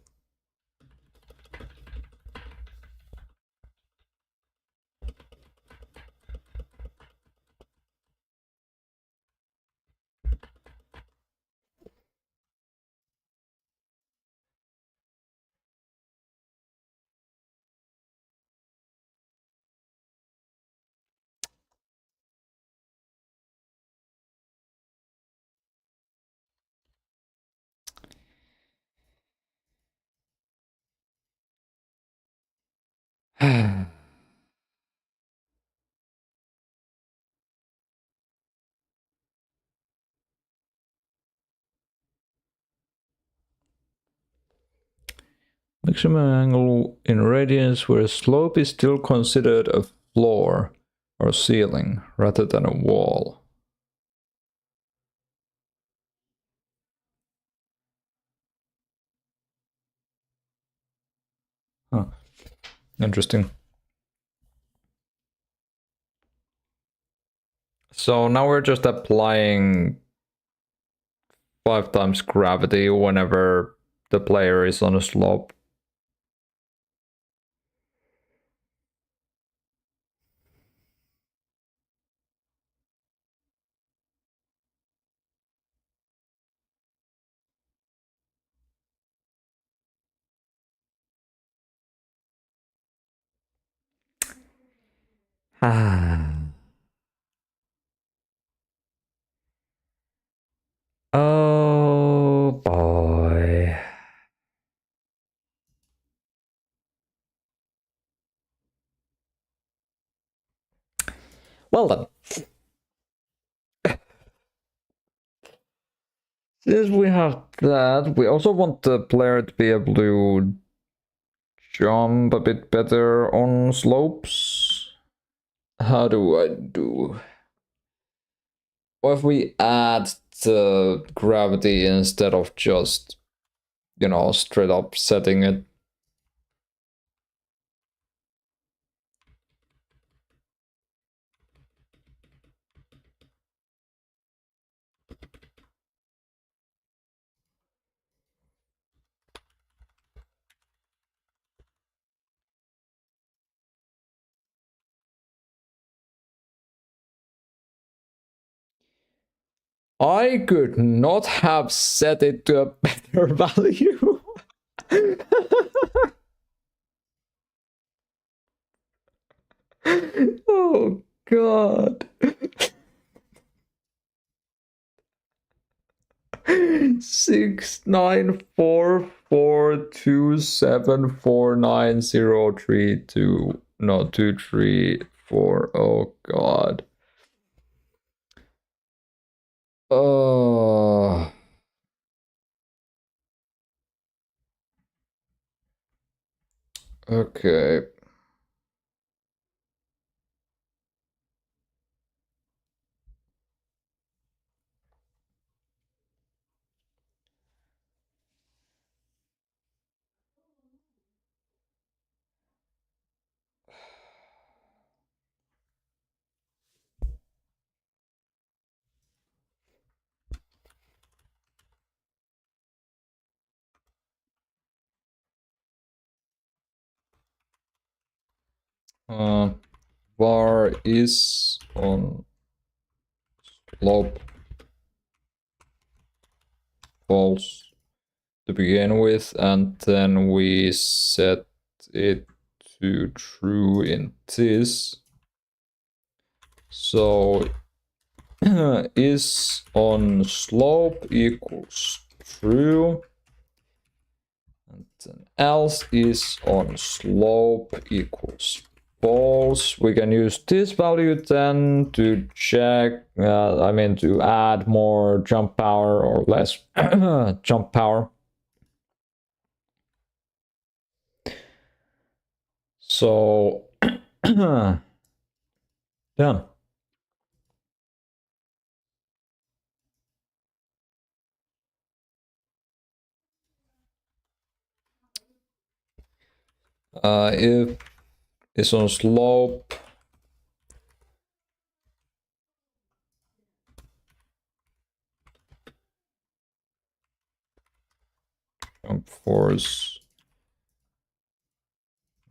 Maximum angle in radians where a slope is still considered a floor or ceiling rather than a wall. Huh. Interesting. So now we're just applying 5 times gravity whenever the player is on a slope. Oh boy. Well then. Since we have that, we also want the player to be able to jump a bit better on slopes. How do I do? What if we add the gravity instead of just, you know, straight up setting it? I could not have set it to a better value. Oh god. 69442749032 no 234. Oh god. Oh. Okay. var is on slope false to begin with, and then we set it to true in this. So is on slope equals true, and then else is on slope equals false. We can use this value then to check, to add more jump power or less jump power. So done. If it's on slope, jump force,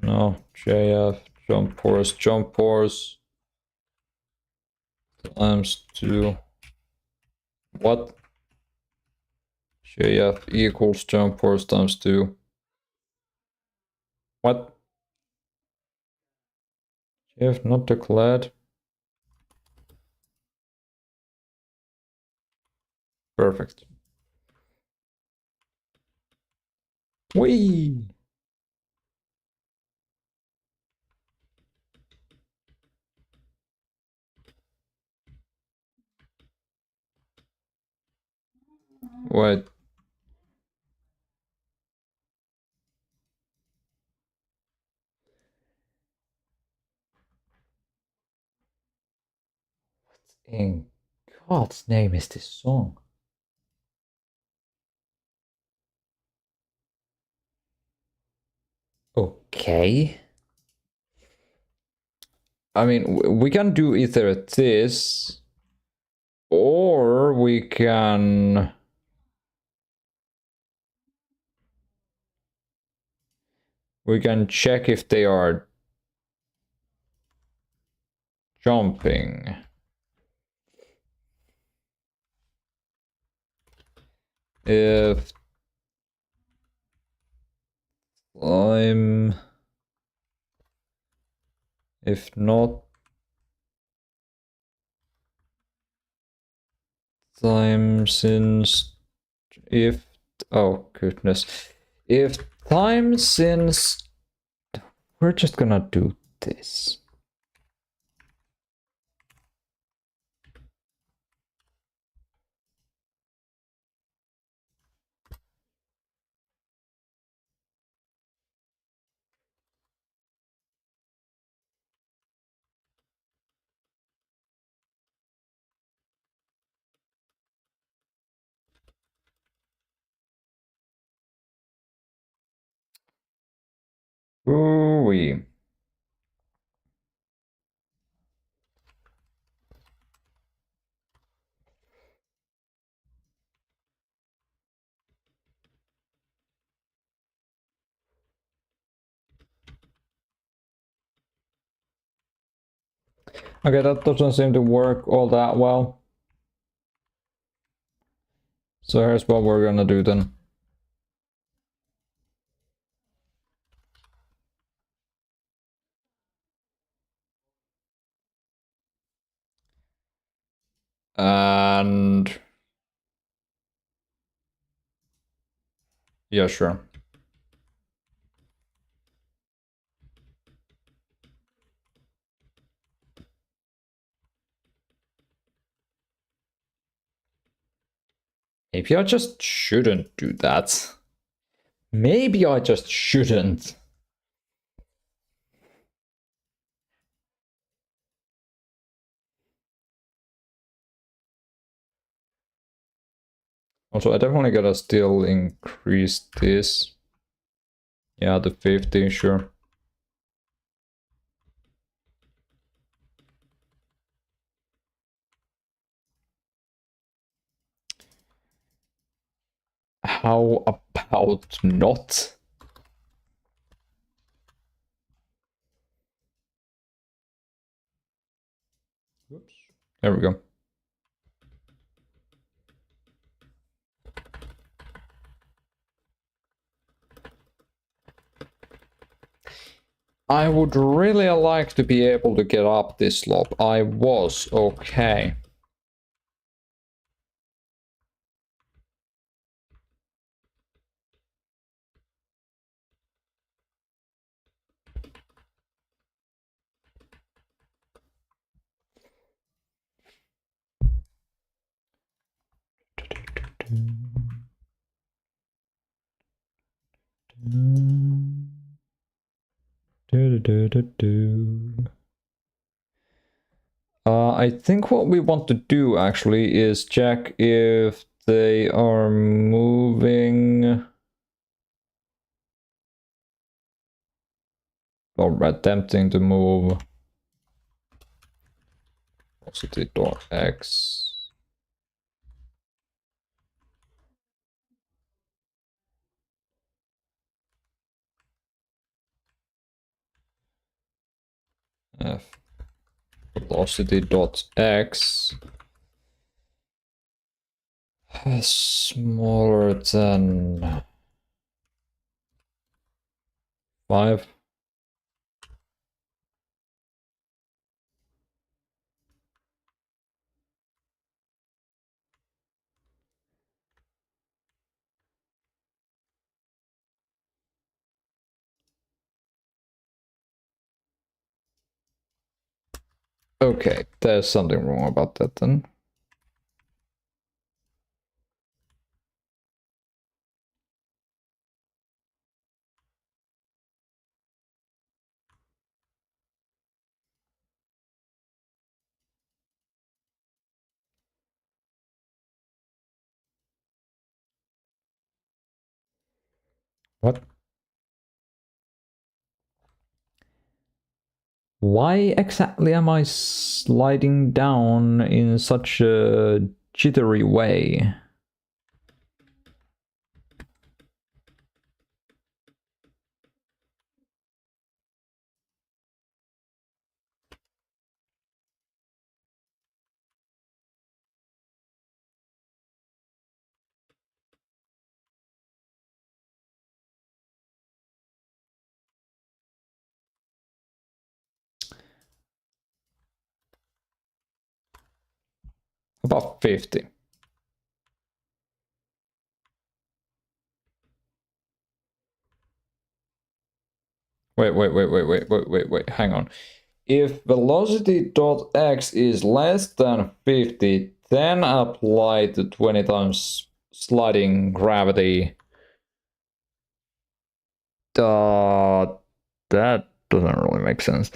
no, JF, jump force times 2. What? JF equals jump force times 2. What? JF not declared. Perfect. Whee! Wait. In God's name is this song? Okay. I mean, we can do either this, or we can check if they are jumping. If if not, time since, if, oh goodness, if time since, we're just gonna do this. Ooh-wee. Okay, that doesn't seem to work all that well. So here's what we're gonna do then. And yeah, sure. Maybe I just shouldn't do that. Maybe I just shouldn't. Also, I definitely gotta still increase this. Yeah, the 50, sure. How about not? Oops. There we go. I would really like to be able to get up this slope. I was okay. I think what we want to do actually is check if they are moving or attempting to move velocity.x. F velocity.x smaller than 5. Okay, there's something wrong about that then. What? Why exactly am I sliding down in such a jittery way? About 50. Wait, hang on. If velocity.x is less than 50, then apply the 20 times sliding gravity. That doesn't really make sense.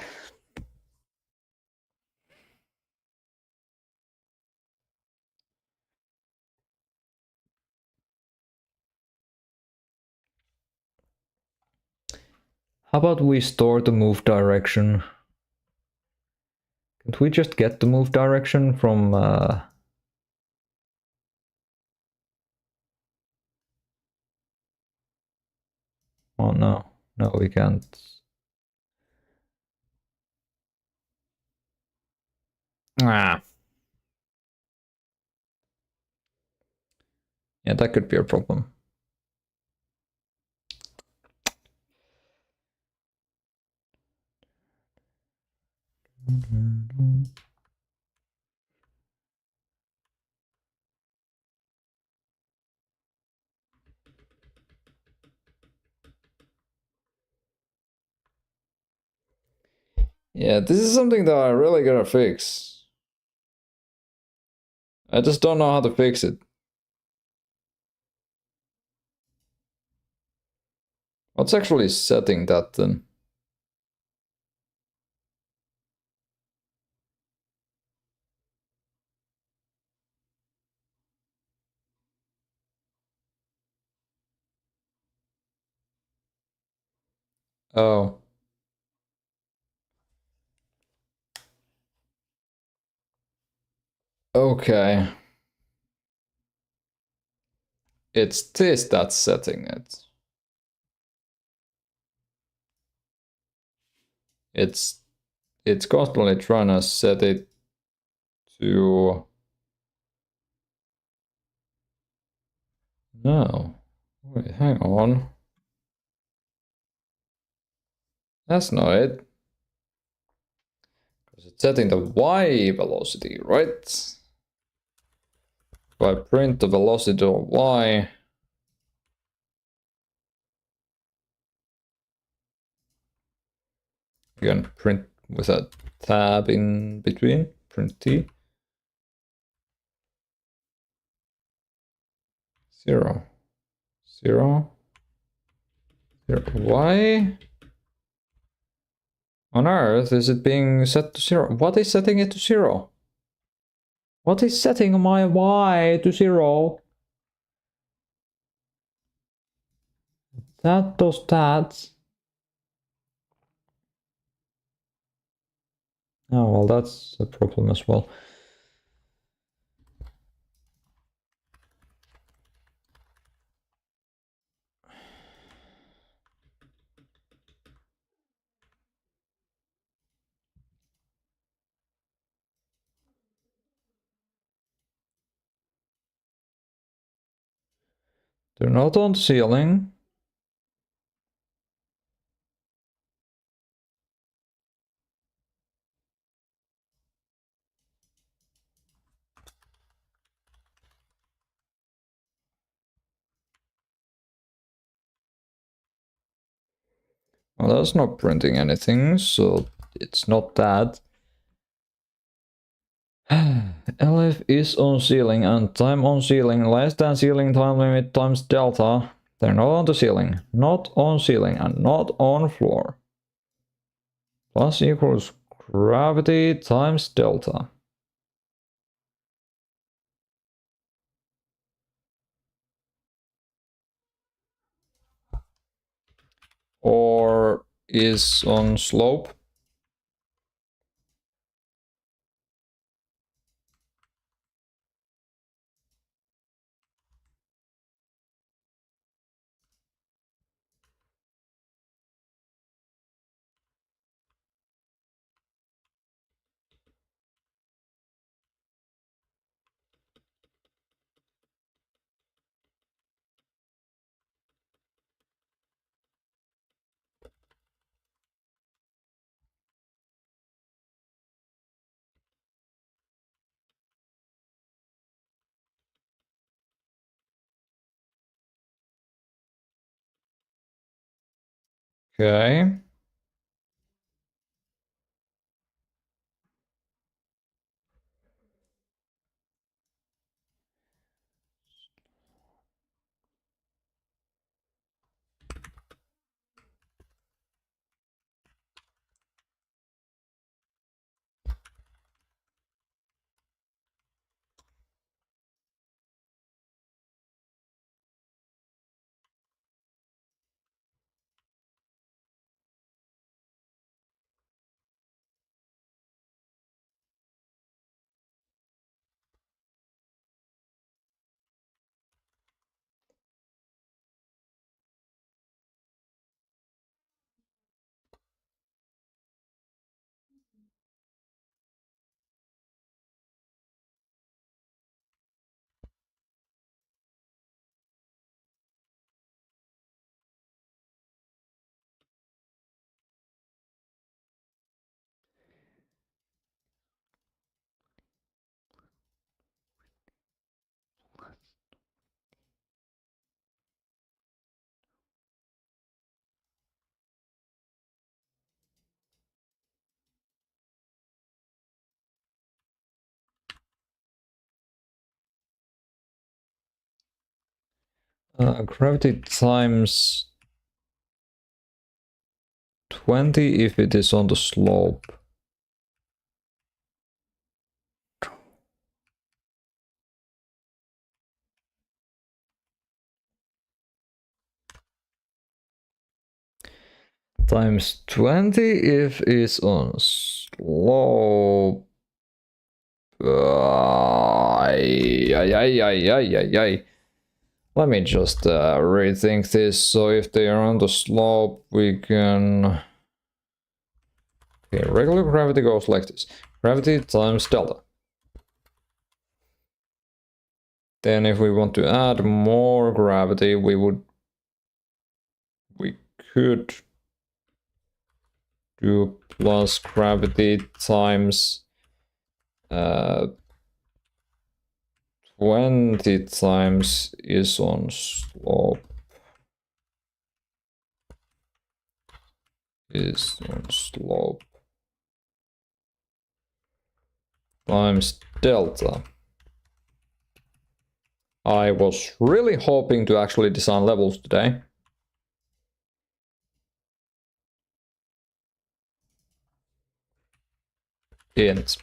How about we store the move direction? Can't we just get the move direction from oh no, no we can't. Ah. Yeah, that could be a problem. Yeah, this is something that I really gotta fix. I just don't know how to fix it. What's actually setting that then? Oh. Okay. It's this that's setting it. It's constantly trying to set it to... No. Wait, hang on. That's not it. Because it's setting the y velocity, right? If I print the velocity of y... Again, print with a tab in between. Print t. 0. 0. 0. Why on earth is it being set to 0? What is setting it to 0? What is setting my y to 0? That does that. Oh, well, that's a problem as well. They're not on the ceiling. Well, that's not printing anything, so it's not that. LF is on ceiling and time on ceiling less than ceiling time limit times delta. They're not on the ceiling, not on ceiling, and not on floor. Plus equals gravity times delta. Or is on slope. Okay. Gravity times 20 if it is on the slope. Times 20 if it's on slope. Let me just rethink this. So if they are on the slope, we can... Okay, regular gravity goes like this. Gravity times delta. Then if we want to add more gravity, we could do plus gravity times 20 times is on slope. Times delta. I was really hoping to actually design levels today. Int.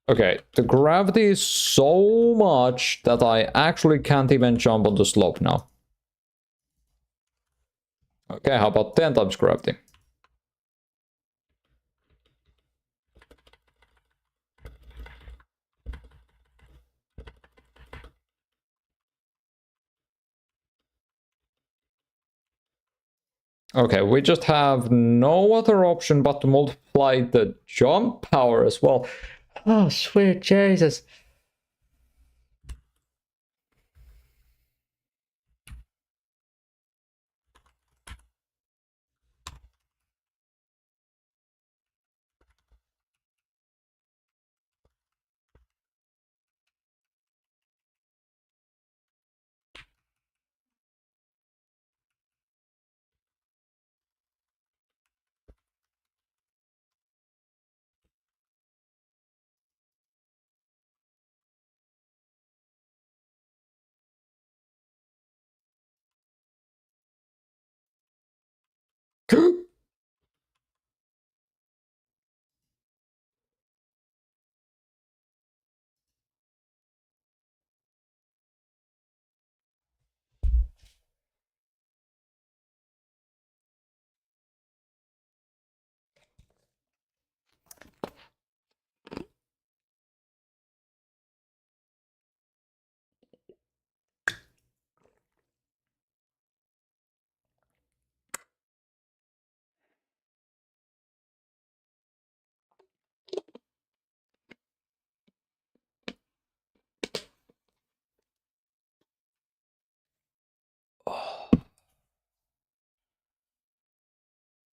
Okay, the gravity is so much that I actually can't even jump on the slope now. Okay, how about 10 times gravity? Okay, we just have no other option but to multiply the jump power as well. Oh, sweet Jesus.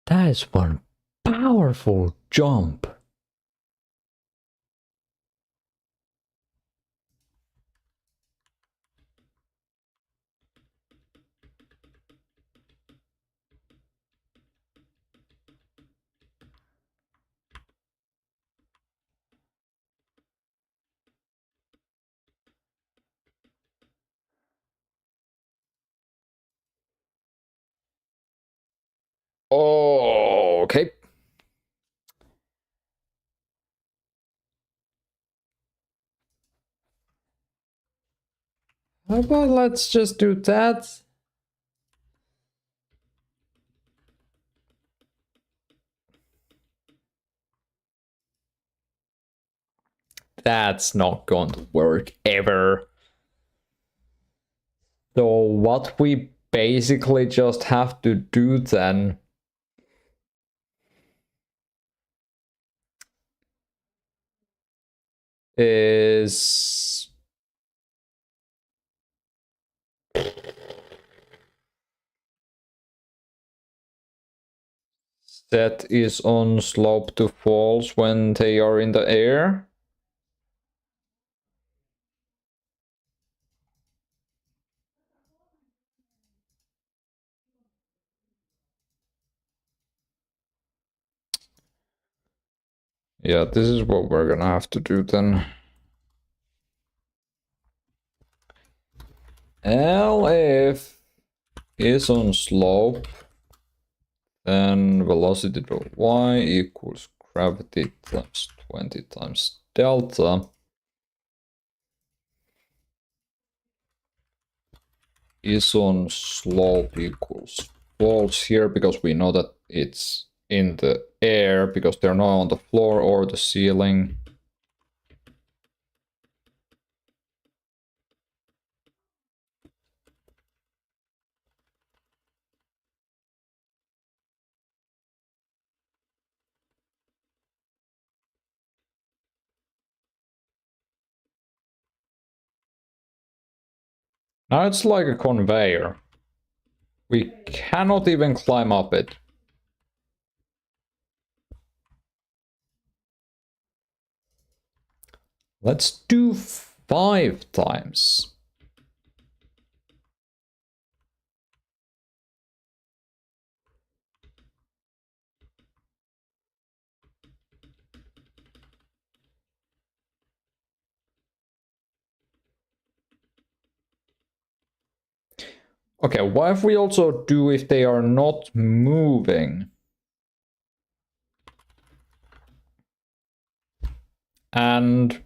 That is one powerful jump. Okay. How about let's just do that? That's not going to work ever. So what we basically just have to do then is set is on slope to false when they are in the air. Yeah, this is what we're gonna have to do then. LF is on slope, then velocity dot y equals gravity times 20 times delta is on slope equals false here because we know that it's in the air because they're not on the floor or the ceiling. Now it's like a conveyor. We cannot even climb up it. Let's do 5 times. Okay, what if we also do if they are not moving? And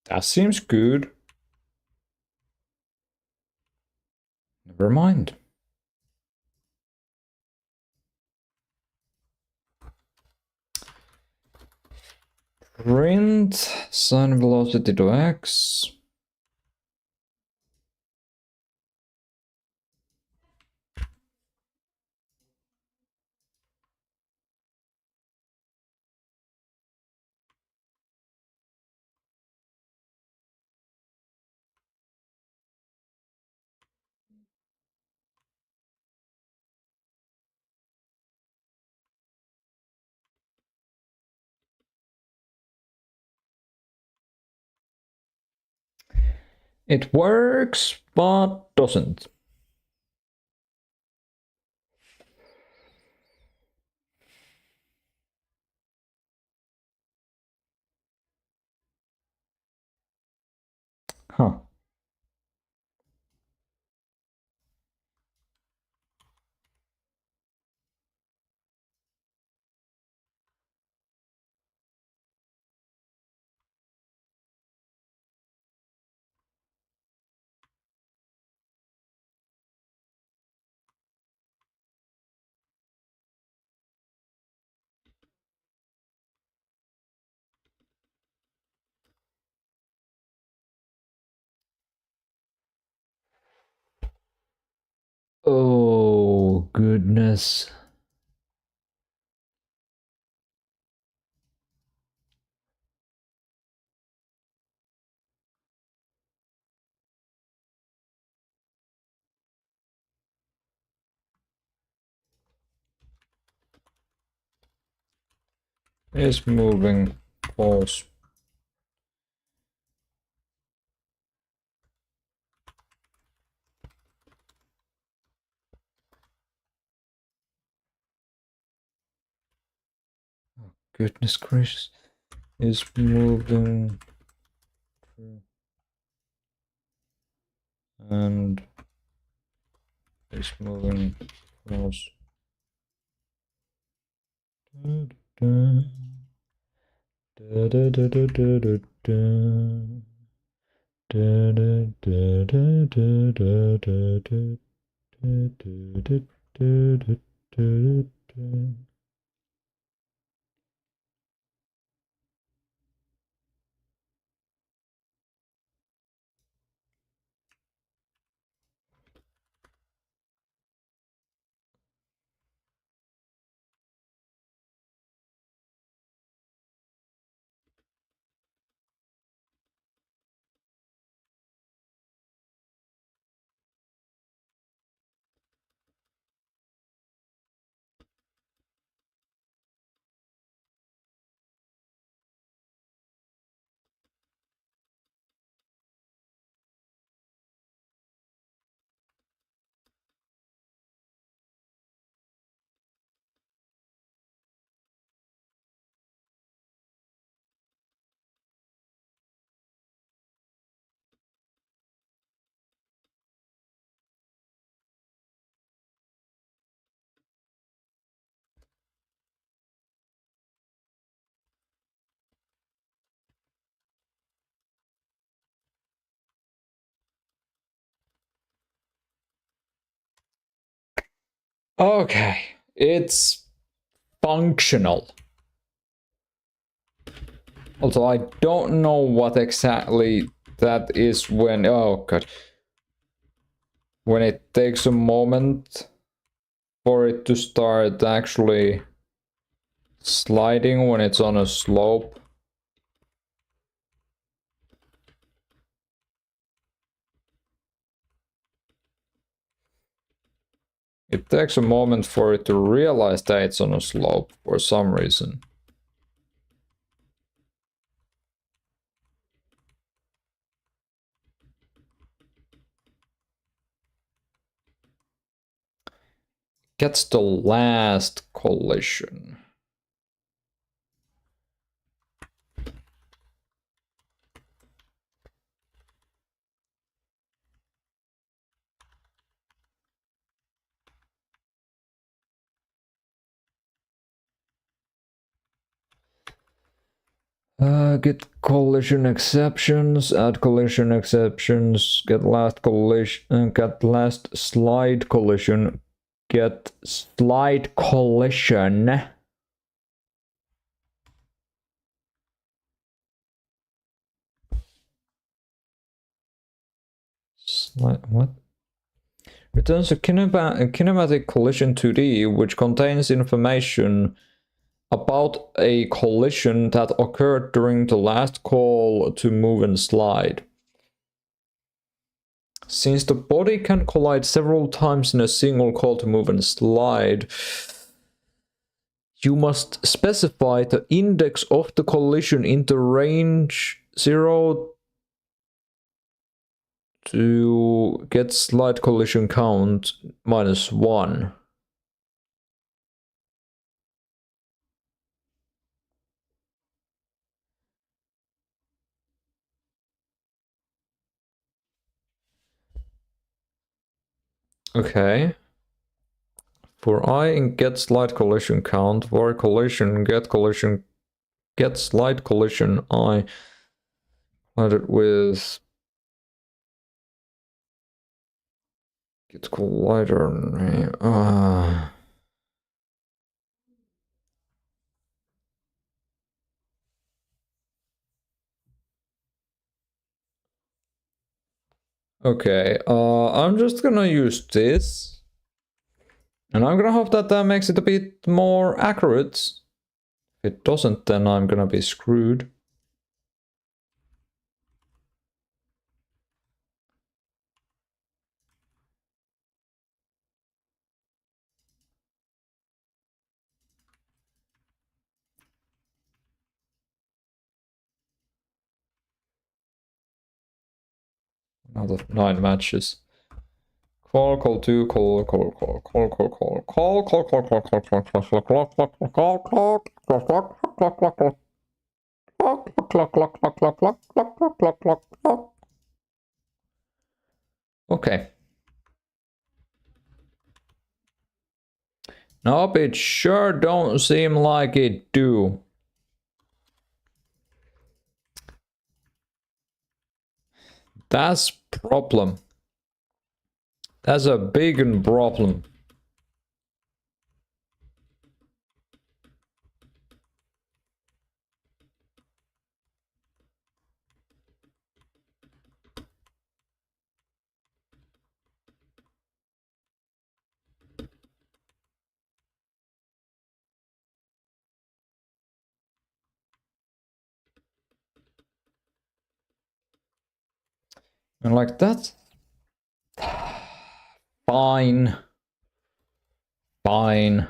that seems good. Never mind. Print sin velocity to x. It works, but doesn't. Huh. Oh, goodness. Is moving. Pause. Goodness gracious. Is moving. And is moving. Pause. Okay, it's functional. Also, I don't know what exactly that is when... Oh god. When it takes a moment for it to start actually sliding when it's on a slope. It takes a moment for it to realize that it's on a slope for some reason. Gets the last collision. Get collision exceptions, add collision exceptions, get last collision, get last slide collision, get slide collision. Slide, what? Returns a kinematic collision 2D, which contains information about a collision that occurred during the last call to move and slide. Since the body can collide several times in a single call to move and slide, you must specify the index of the collision in the range 0 to get slide collision count -1. Okay. For I in get slide collision count, for collision, get slide collision, I collided with get collider name. Okay, I'm just gonna use this. And I'm gonna hope that that makes it a bit more accurate. If it doesn't, then I'm gonna be screwed. Out of 9 matches. Call, call 2, call, call, call, call, call, call, call, call, call, call, call, call, call, call, call, call, call, call, clock, clock. Okay. Nope, it sure don't seem like it do. That's problem. That's a big problem. And like that. Fine. Fine.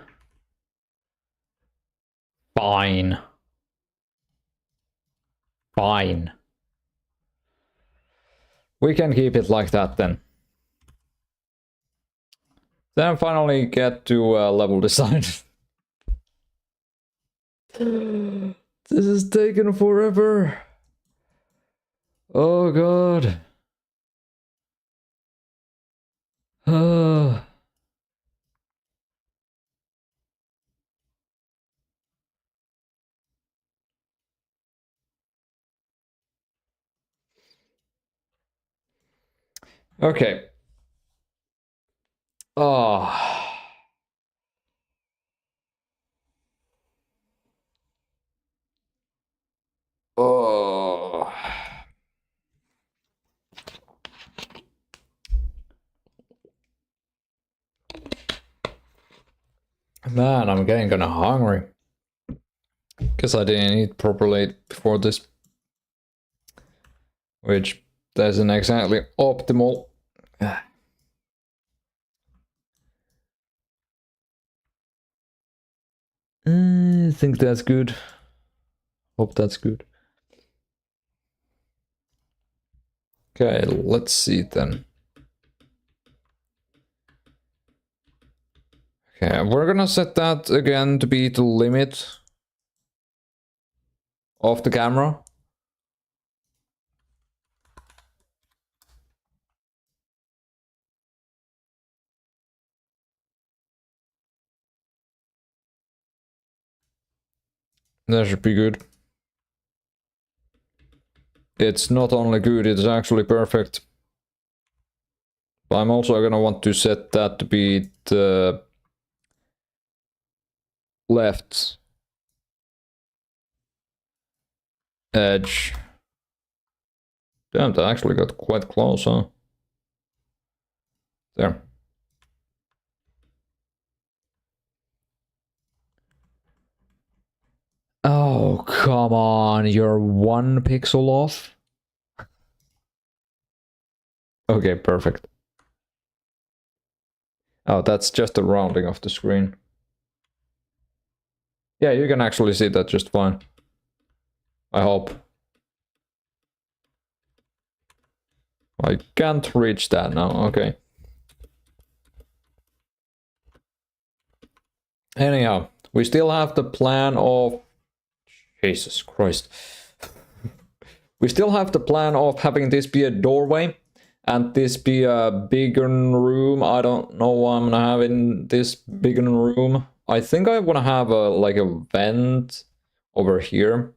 Fine. Fine. We can keep it like that then. Then finally get to level design. This is taking forever. Oh god. Okay. Oh. Oh. Man, I'm getting kinda hungry. Because I didn't eat properly before this. Which isn't exactly optimal. I think that's good. Hope that's good. Okay, let's see then. Okay, we're gonna set that again to be the limit of the camera. That should be good. It's not only good, it's actually perfect. But I'm also gonna want to set that to be the left edge. Damn, that actually got quite close, huh? There. Oh, come on, you're 1 pixel off? Okay, perfect. Oh, that's just the rounding of the screen. Yeah, you can actually see that just fine. I hope. I can't reach that now, okay. Anyhow, we still have the plan of... Jesus Christ. We still have the plan of having this be a doorway and this be a bigger room. I don't know what I'm gonna have in this bigger room. I think I wanna have a like a vent over here.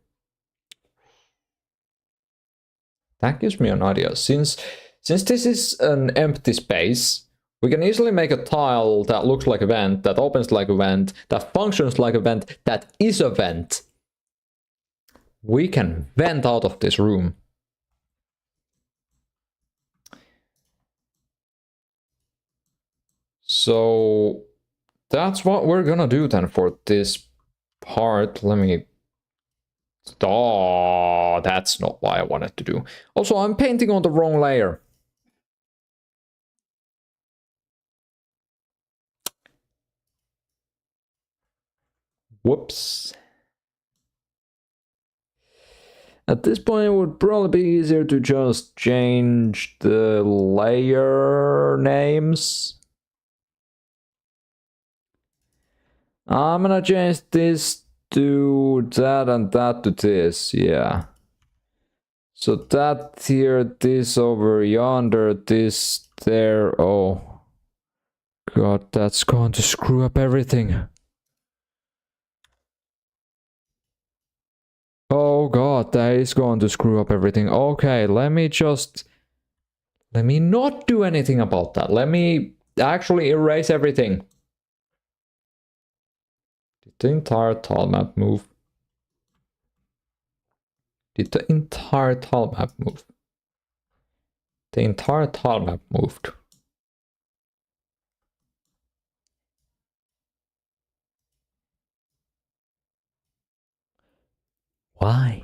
That gives me an idea. Since this is an empty space, we can easily make a tile that looks like a vent, that opens like a vent, that functions like a vent, that is a vent. We can vent out of this room. So that's what we're gonna do then for this part. Let me... Oh, that's not what I wanted to do. Also, I'm painting on the wrong layer. Whoops. At this point, it would probably be easier to just change the layer names. I'm gonna change this to that and that to this, yeah. So that here, this over yonder, this there, oh. God, that's going to screw up everything. Oh god, that is going to screw up everything. Okay, let me not do anything about that. Let me actually erase everything. Did the entire tile map move? Did the entire tile map move? The entire tile map moved. Why?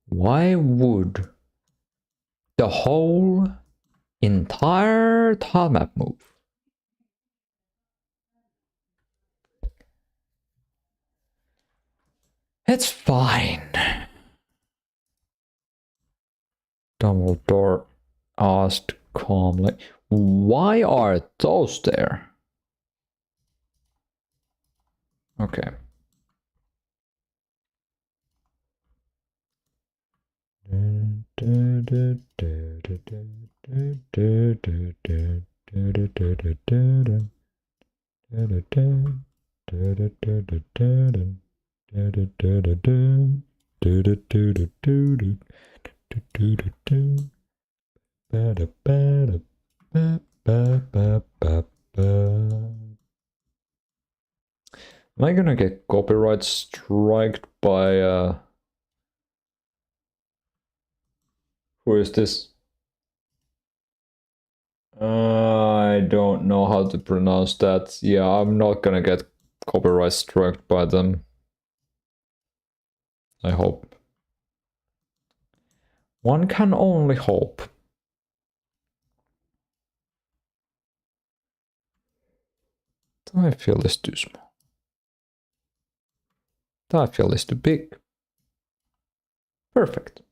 Why would the whole entire tile map move? It's fine. Dumbledore asked calmly, why are those there? Okay. Am I gonna get copyright striked by who is this? I don't know how to pronounce that. Yeah, I'm not gonna get copyright struck by them. I hope. One can only hope. Do I feel this too small? Do I feel this too big? Perfect.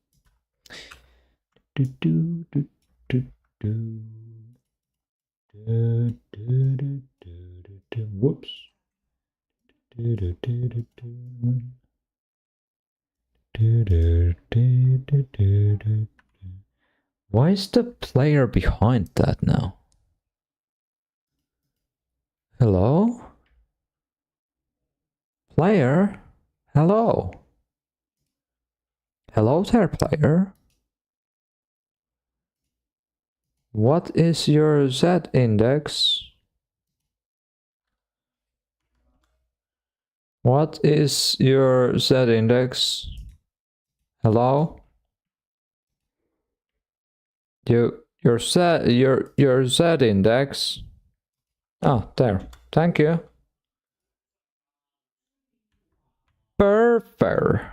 Whoops. Why is the player behind that now? Hello? Player? Hello? Hello there, player? What is your Z index? What is your Z index? Hello? Your Z index. Ah, there. Thank you. Perfect.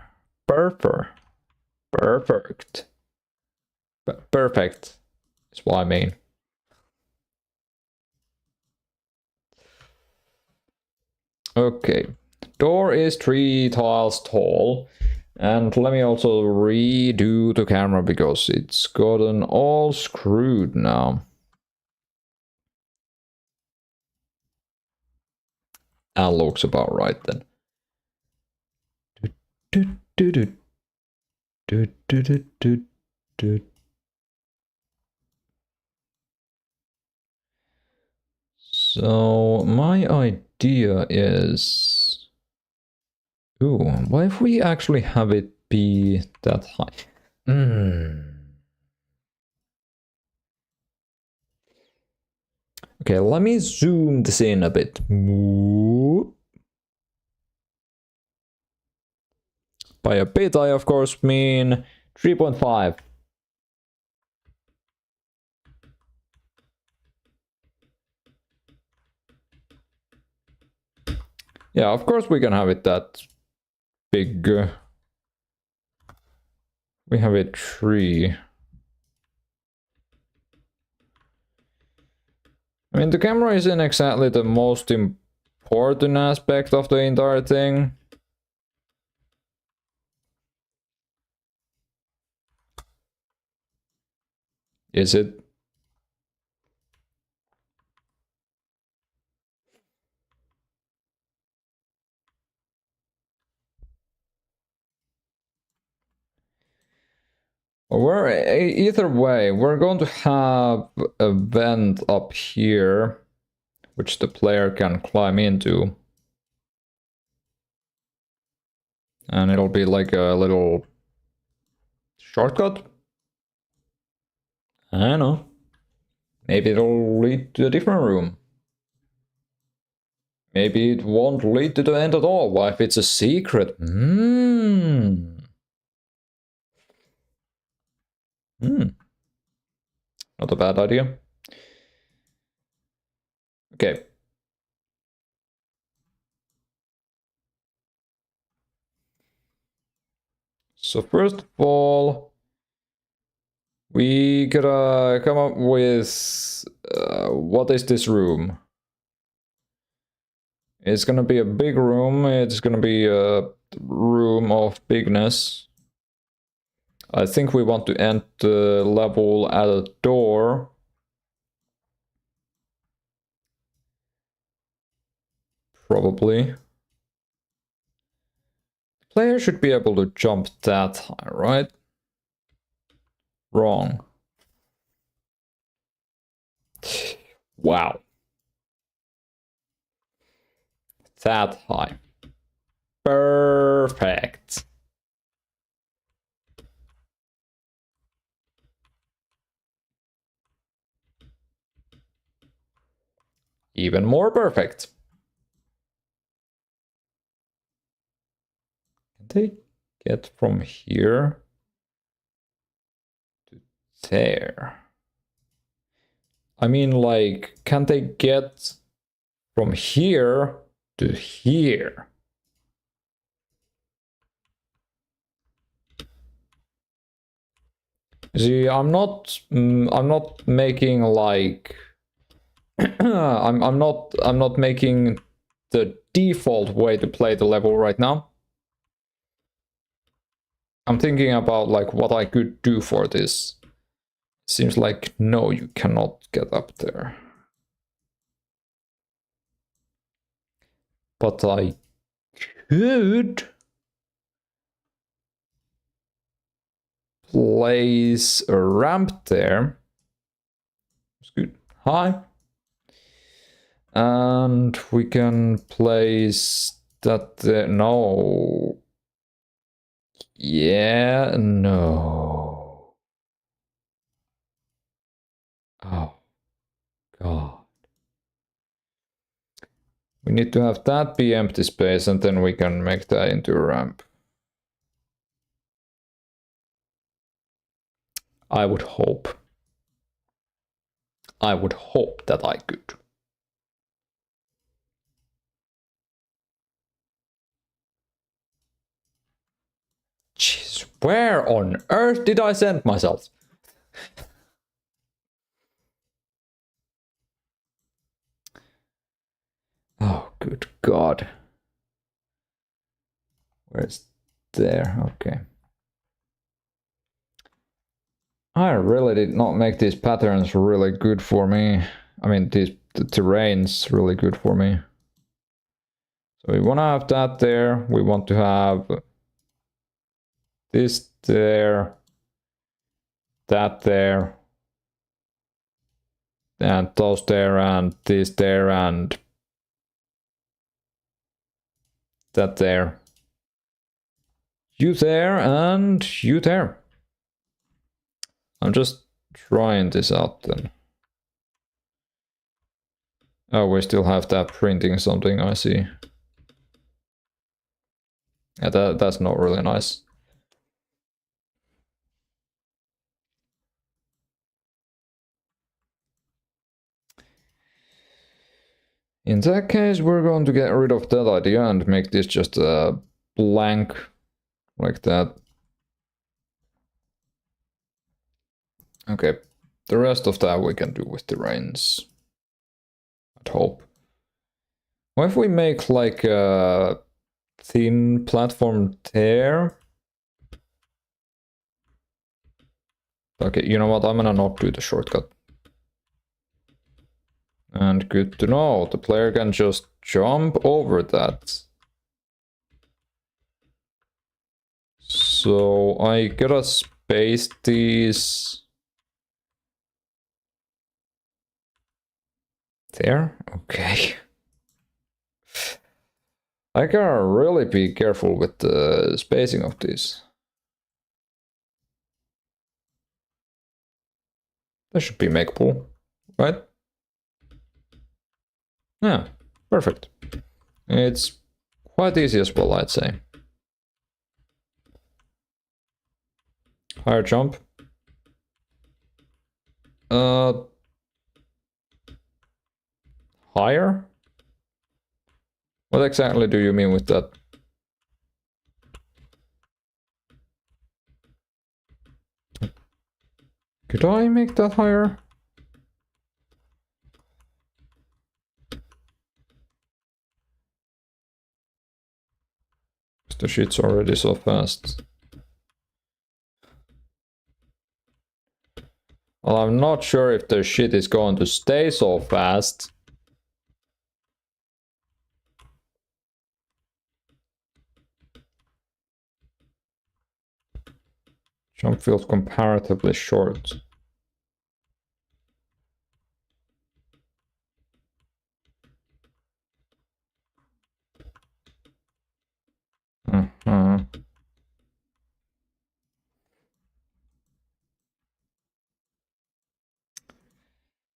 Perfect. Perfect is what I mean. Okay. Door is 3 tiles tall. And let me also redo the camera because it's gotten all screwed now. That looks about right then. So my idea is... Ooh, what if we actually have it be that high? Okay, let me zoom this in a bit. By a bit, I of course mean 3.5. Yeah, of course we can have it that big. We have it 3. I mean, the camera isn't exactly the most important aspect of the entire thing. Is it? Either way, we're going to have a vent up here, which the player can climb into. And it'll be like a little shortcut. I don't know. Maybe it'll lead to a different room. Maybe it won't lead to the end at all. What if it's a secret? Not a bad idea. Okay. So first of all, we gotta come up with what is this room? It's gonna be a big room. It's gonna be a room of bigness. I think we want to end the level at a door. Probably. Player should be able to jump that high, right? Wrong. Wow. That high. Perfect. Even more perfect. they get from here to there? I mean, like, can they get from here to here? See, I'm not making like I'm not making the default way to play the level right now. I'm thinking about like what I could do for this. Seems like no, you cannot get up there. But I could place a ramp there. It's good. Hi. And we can place that there. No. Yeah, no. Oh, God. We need to have that be empty space and then we can make that into a ramp. I would hope. I would hope that I could. Jeez, where on earth did I send myself? Oh, good God. Where's there? Okay. I really did not make these patterns really good for me. I mean, the terrain's really good for me. So we want to have that there. We want to have this there, that there, and those there, and this there, and that there. You there, and you there. I'm just trying this out then. Oh, we still have that printing something, I see. Yeah, that's not really nice. In that case, we're going to get rid of that idea and make this just a blank like that. Okay, the rest of that we can do with the reins. I'd hope. What if we make like a thin platform there? Okay, you know what? I'm gonna not do the shortcut. And good to know, the player can just jump over that. So I gotta space these there. Okay. I gotta really be careful with the spacing of these. That should be makeable, right? Yeah, perfect. It's quite easy as well, I'd say. Higher jump. Higher? What exactly do you mean with that? Could I make that higher? The shit's already so fast. Well, I'm not sure if the shit is going to stay so fast. Jump feels comparatively short.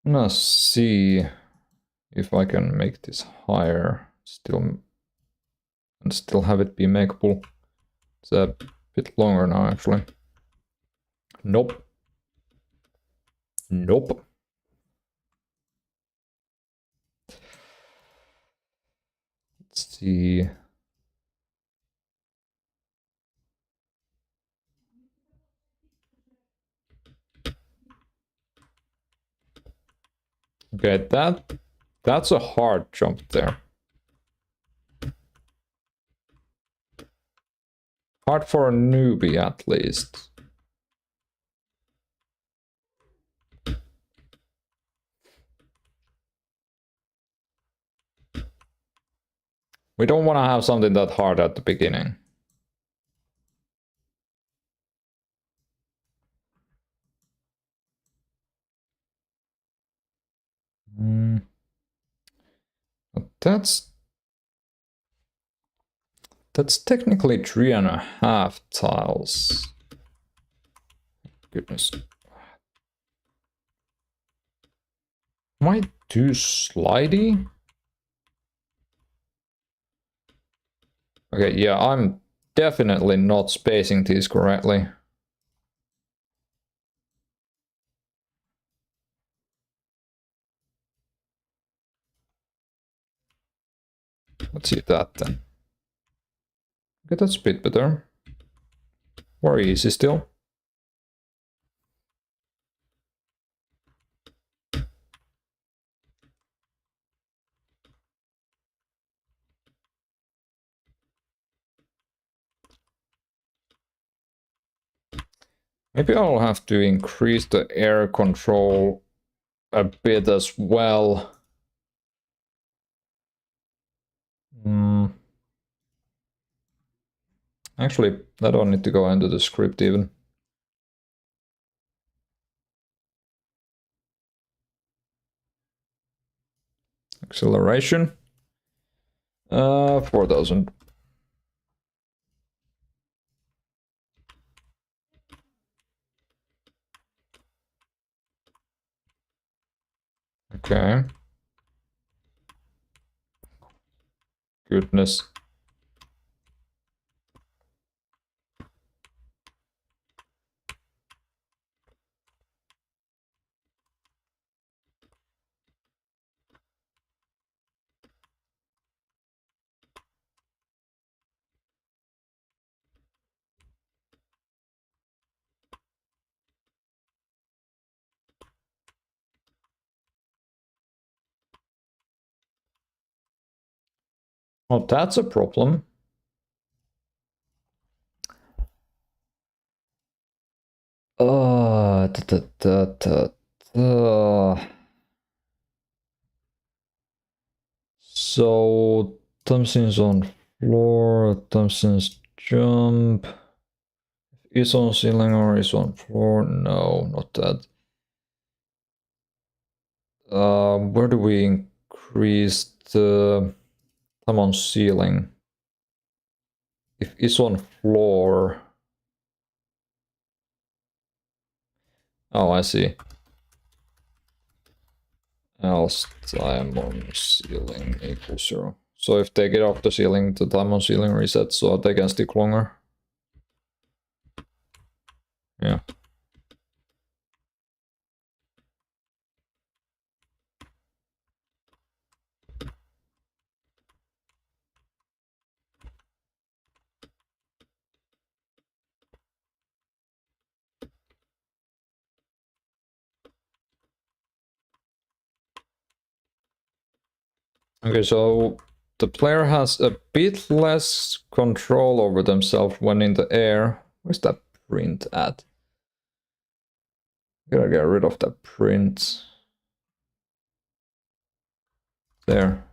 I'm gonna see if I can make this higher still and still have it be makeable. It's a bit longer now, actually. Nope. Nope. Let's see. Okay, that's a hard jump there. Hard for a newbie, at least. We don't want to have something that hard at the beginning. But that's technically 3.5 tiles. Goodness. Am I too slidey? Okay, yeah, I'm definitely not spacing these correctly. Let's see that then. Okay, that's a bit better. Very easy still. Maybe I'll have to increase the air control a bit as well. Actually, I don't need to go into the script even. Acceleration. 4,000. Okay. Goodness. Oh, that's a problem. Da, da, da, da. So Thompson's on floor, Thompson's jump. Is on ceiling or is on floor? No, not that. Where do we increase the time on ceiling? If it's on floor. Oh, I see. Else time on ceiling equals 0. So if they get off the ceiling, the time on ceiling resets, so they can stick longer. Yeah. Okay, so the player has a bit less control over themselves when in the air. Where's that print at? Gotta get rid of that print. There.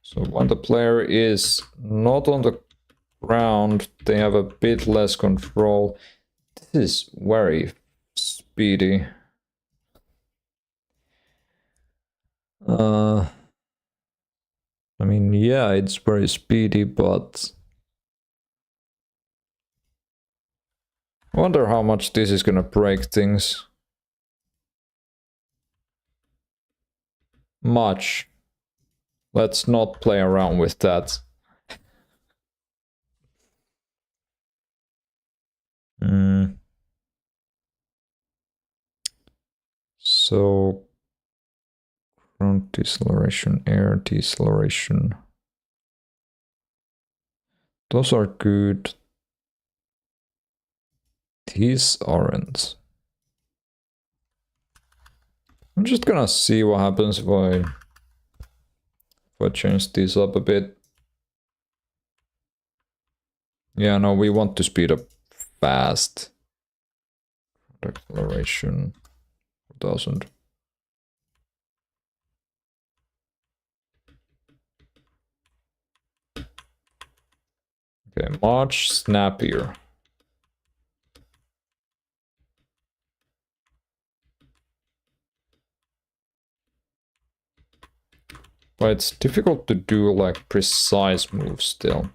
So when the player is not on the ground, they have a bit less control. This is very speedy. I mean, yeah, it's very speedy, but I wonder how much this is gonna break things. much. Let's not play around with that. So, ground deceleration, air deceleration. Those are good. These aren't. I'm just gonna see what happens if I change these up a bit. Yeah, no, we want to speed up fast. Acceleration 1000. Okay, much snappier. But it's difficult to do like precise moves still.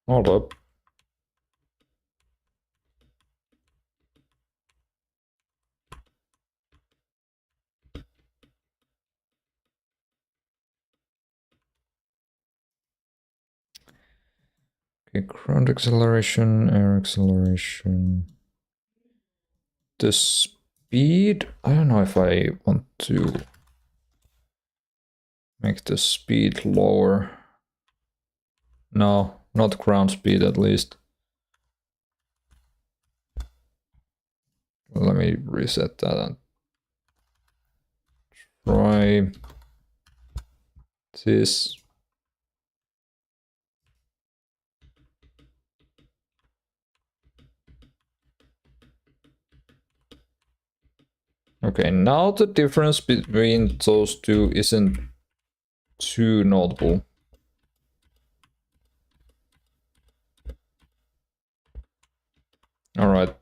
Hold up. Okay, ground acceleration, air acceleration. The speed, I don't know if I want to make the speed lower. No, not ground speed at least. Let me reset that and try this. Okay, now the difference between those two isn't too notable. All right.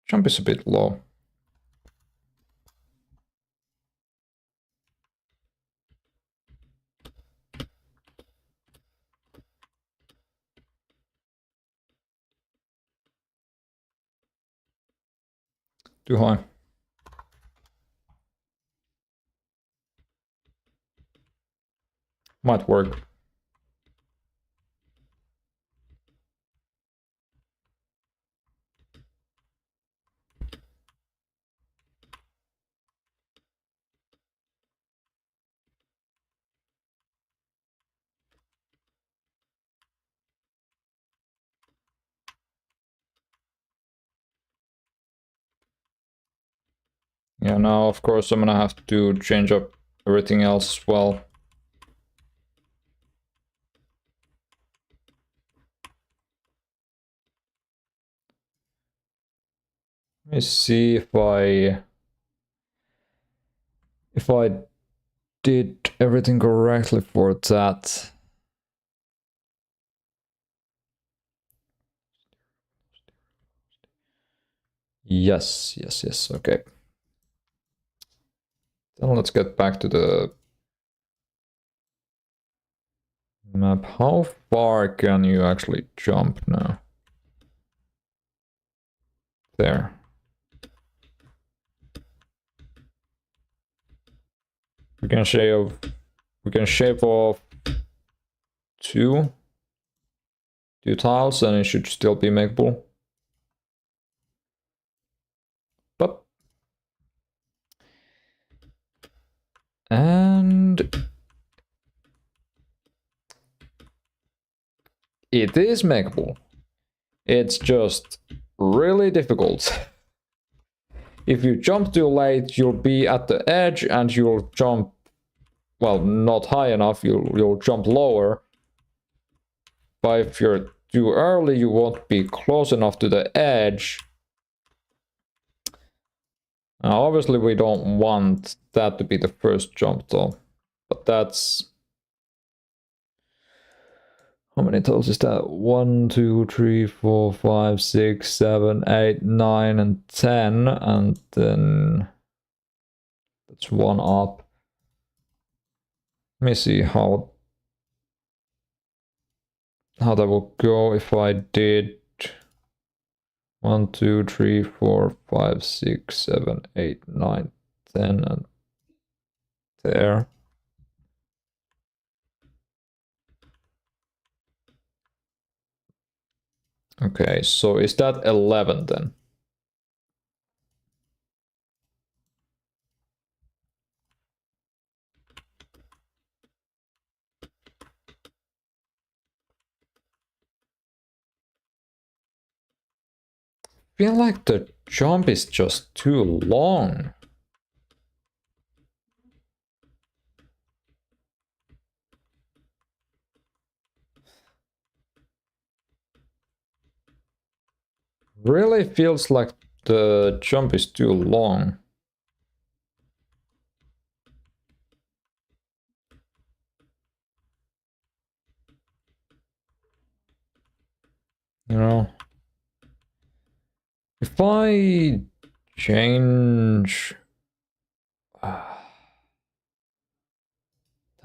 Jump is a bit low. Too high. Might work. Yeah, now of course I'm gonna have to change up everything else as well. Let me see if I did everything correctly for that. Yes, yes, yes, okay. Then let's get back to the map. How far can you actually jump now? There. We can shave off two tiles and it should still be makeable. But and it is makeable. It's just really difficult. If you jump too late, you'll be at the edge and you'll jump, well, not high enough, you'll jump lower. But if you're too early, you won't be close enough to the edge. Now, obviously we don't want that to be the first jump though, but that's... How many tiles is that? 1, 2, 3, 4, 5, 6, 7, 8, 9, and 10, and then that's one up. Let me see how that will go if I did 1, 2, 3, 4, 5, 6, 7, 8, 9, 10, and there. Okay, so is that 11 then? I feel like the jump is just too long. Really feels like the jump is too long. You know, if I change, that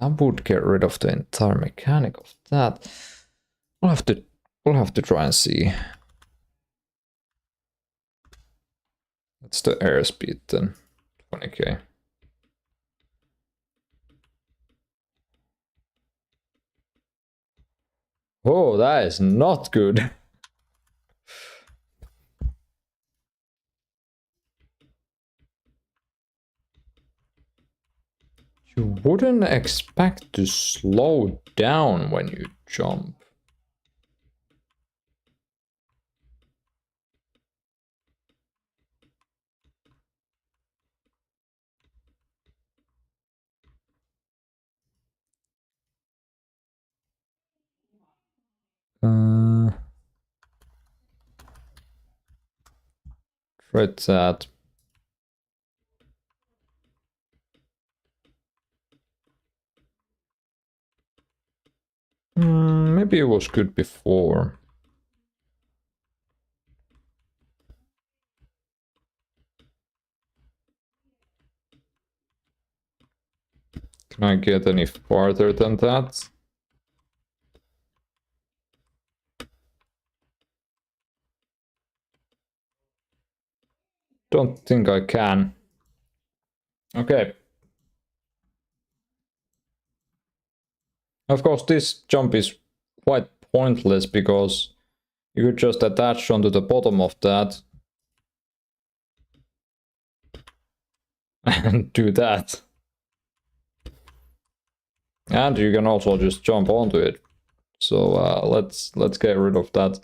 would get rid of the entire mechanic of that. We'll have to try and see. That's the airspeed then, 20k. Oh, that is not good. You wouldn't expect to slow down when you jump. Try that. Maybe it was good before. Can I get any farther than that? Don't think I can. Okay. Of course, this jump is quite pointless because you could just attach onto the bottom of that and do that. And you can also just jump onto it. So let's get rid of that.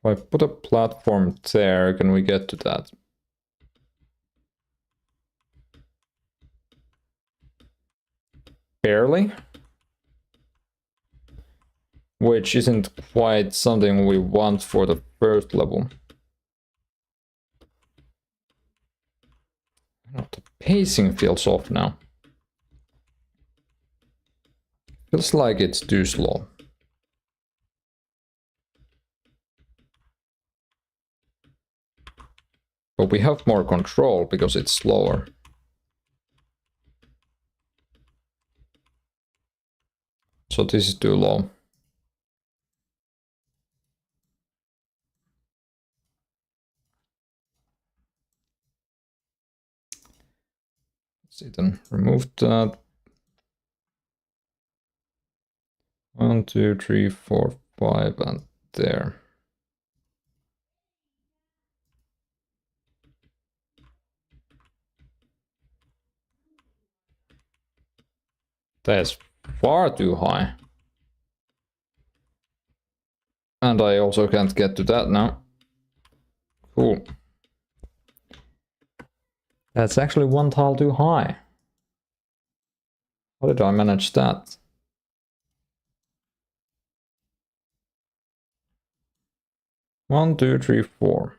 If I put a platform there, can we get to that? Barely. Which isn't quite something we want for the first level. Oh, the pacing feels off now. Feels like it's too slow. But we have more control because it's slower. So this is too low. Let's see then. Remove that. 1, 2, 3, 4, 5, and there. That's far too high. And I also can't get to that now. Cool. That's actually one tile too high. How did I manage that? One, two, three, four.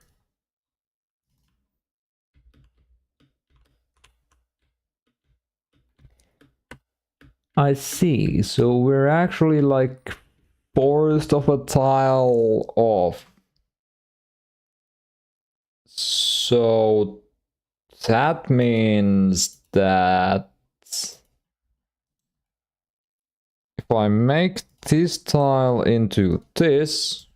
I see. So we're actually like fourth of a tile off. So that means that if I make this tile into this,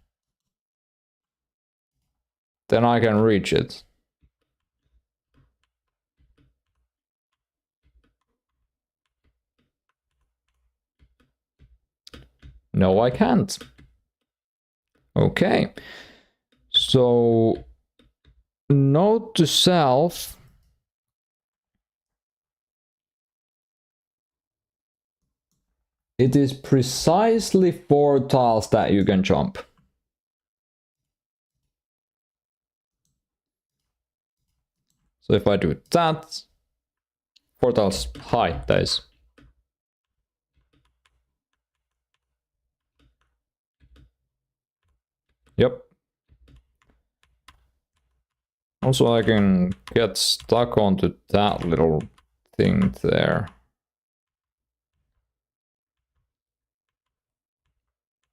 then I can reach it. No, I can't. Okay. So, note to self. It is precisely 4 tiles that you can jump. So if I do that, 4 tiles high, that is. Yep. Also, I can get stuck onto that little thing there.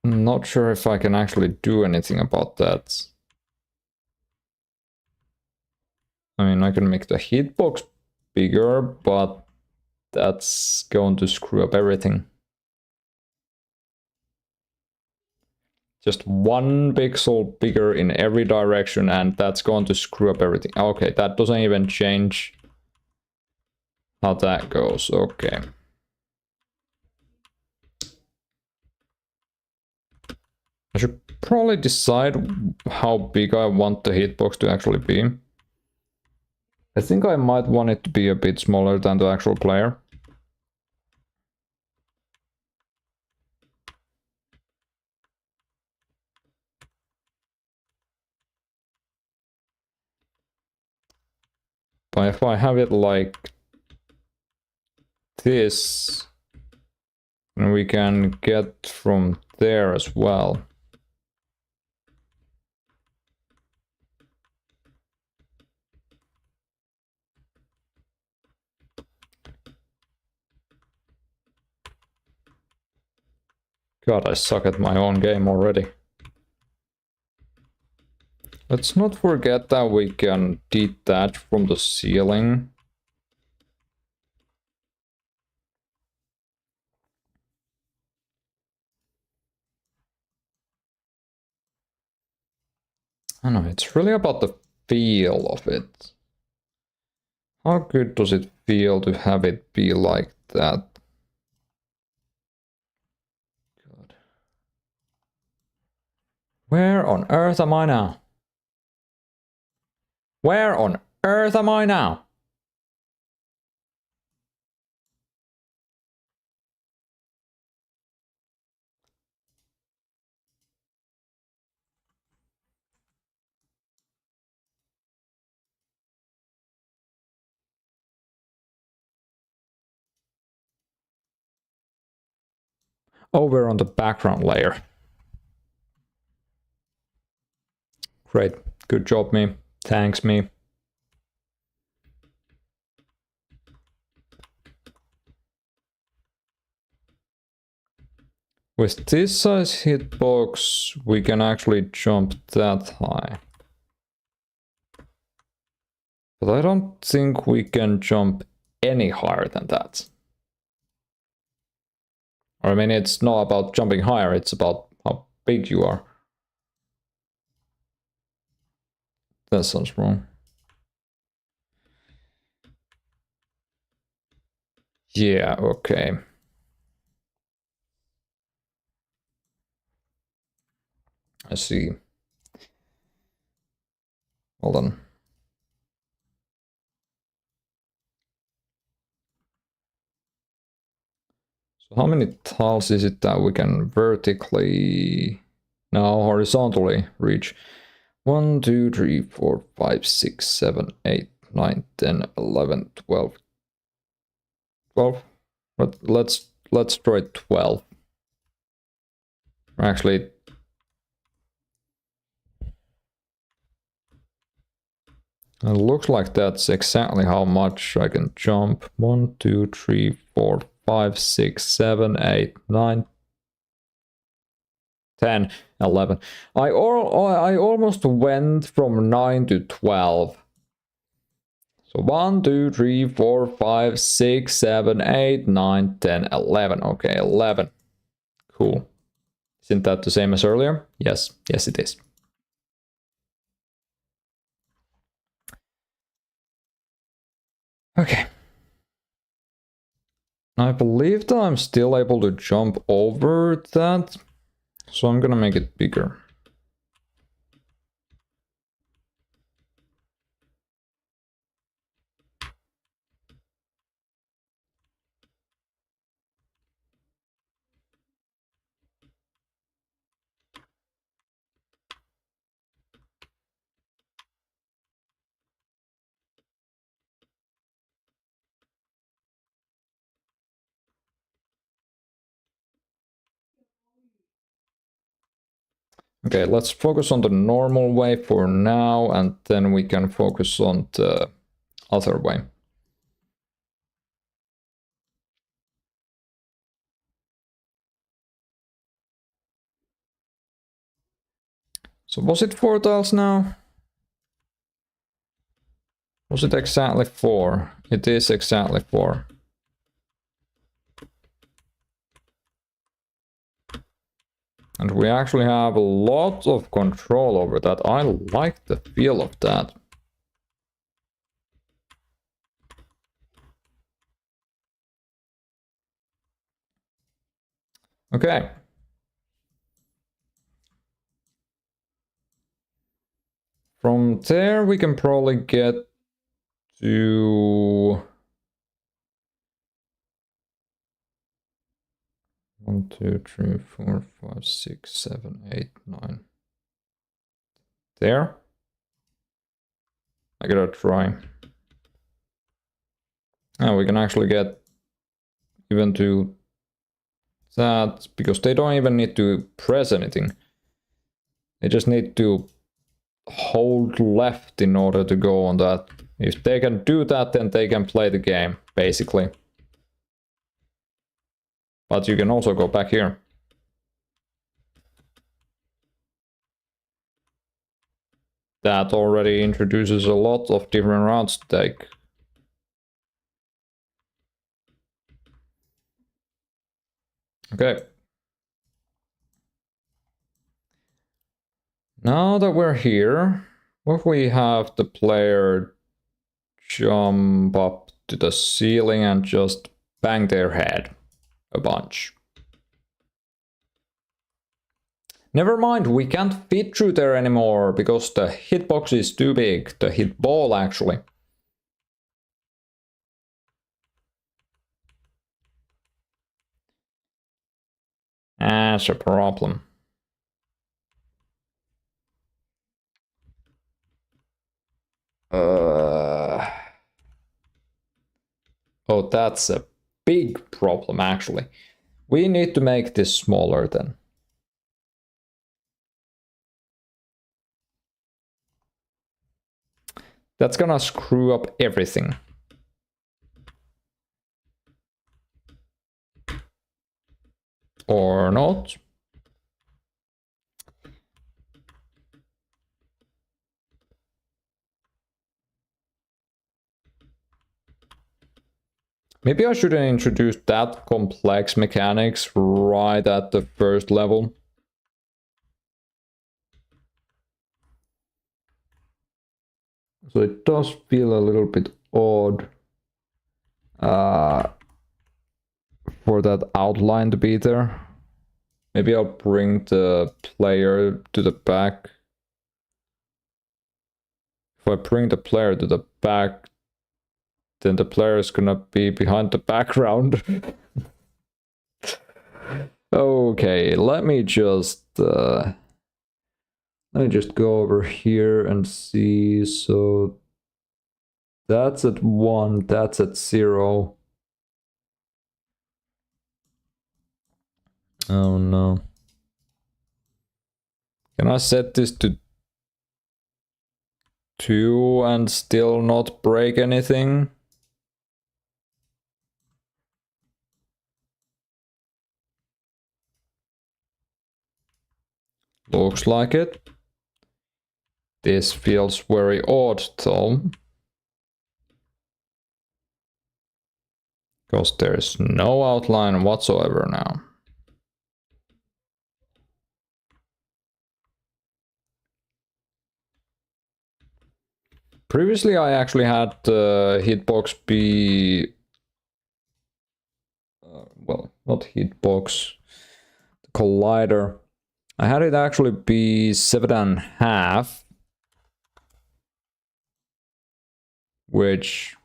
I'm not sure if I can actually do anything about that. I mean, I can make the hitbox bigger, but that's going to screw up everything. Just 1 pixel bigger in every direction, and that's going to screw up everything. Okay, that doesn't even change how that goes. Okay. I should probably decide how big I want the hitbox to actually be. I think I might want it to be a bit smaller than the actual player. But if I have it like this, then we can get from there as well. God, I suck at my own game already. Let's not forget that we can detach from the ceiling. I know, it's really about the feel of it. How good does it feel to have it be like that? Good. Where on earth am I now? Where on earth am I now? Over on the background layer. Great. Good job, me. Thanks, me. With this size hitbox, we can actually jump that high. But I don't think we can jump any higher than that. I mean, it's not about jumping higher, it's about how big you are. That sounds wrong. Yeah, okay. I see. Hold on. So how many tiles is it that we can vertically, no, horizontally reach? 1, 2, 3, 4, 5, 6, 7, 8, 9, 10, 11, 12. 12? But let's try 12. Actually, it looks like that's exactly how much I can jump. 1, 2, 3, 4, 5, 6, 7, 8, 9, 10, 11. I almost went from 9 to 12. So 1, 2, 3, 4, 5, 6, 7, 8, 9, 10, 11. Okay, 11. Cool. Isn't that the same as earlier? Yes, yes it is. Okay. I believe that I'm still able to jump over that, so I'm gonna make it bigger. Okay, let's focus on the normal way for now, and then we can focus on the other way. So was it 4 tiles now? Was it exactly 4? It is exactly 4. And we actually have a lot of control over that. I like the feel of that. Okay. From there we can probably get to 1, 2, 3, 4, 5, 6, 7, 8, 9. There. I gotta try. And we can actually get even to that, because they don't even need to press anything. They just need to hold left in order to go on that. If they can do that, then they can play the game, basically. But you can also go back here. That already introduces a lot of different routes to take. Okay. Now that we're here, what if we have the player jump up to the ceiling and just bang their head a bunch? Never mind, we can't fit through there anymore because the hitbox is too big. The hit ball, actually. That's a problem. Oh, that's a big problem, actually. We need to make this smaller then. That's gonna screw up everything. Or not. Maybe I shouldn't introduce that complex mechanics right at the first level. So it does feel a little bit odd for that outline to be there. Maybe I'll bring the player to the back. If I bring the player to the back, then the player is gonna be behind the background. Okay, let me just go over here and see. So that's at 1, that's at 0. Oh no. Can I set this to 2 and still not break anything? Looks like it. This feels very odd though. Because there's no outline whatsoever now. Previously I actually had the hitbox be... well, not hitbox. The collider. I had it actually be 7.5. Which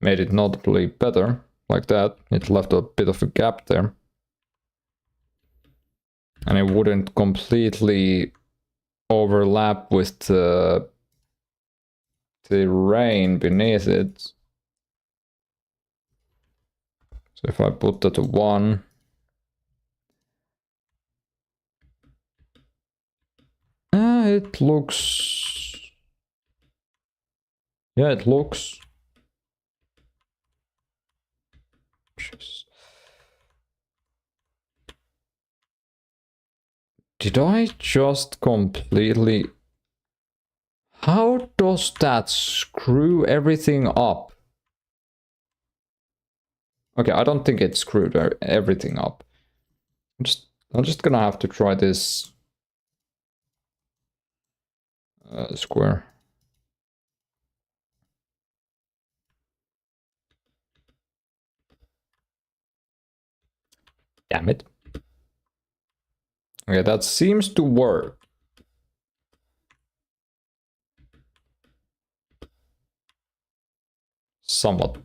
made it notably better. Like that. It left a bit of a gap there. And it wouldn't completely overlap with the terrain beneath it. So if I put that to 1, it looks... yeah, it looks... Jeez. Did I just completely... How does that screw everything up? Okay, I don't think it screwed everything up. I'm just gonna have to try this square. Damn it. Okay, that seems to work. Somewhat.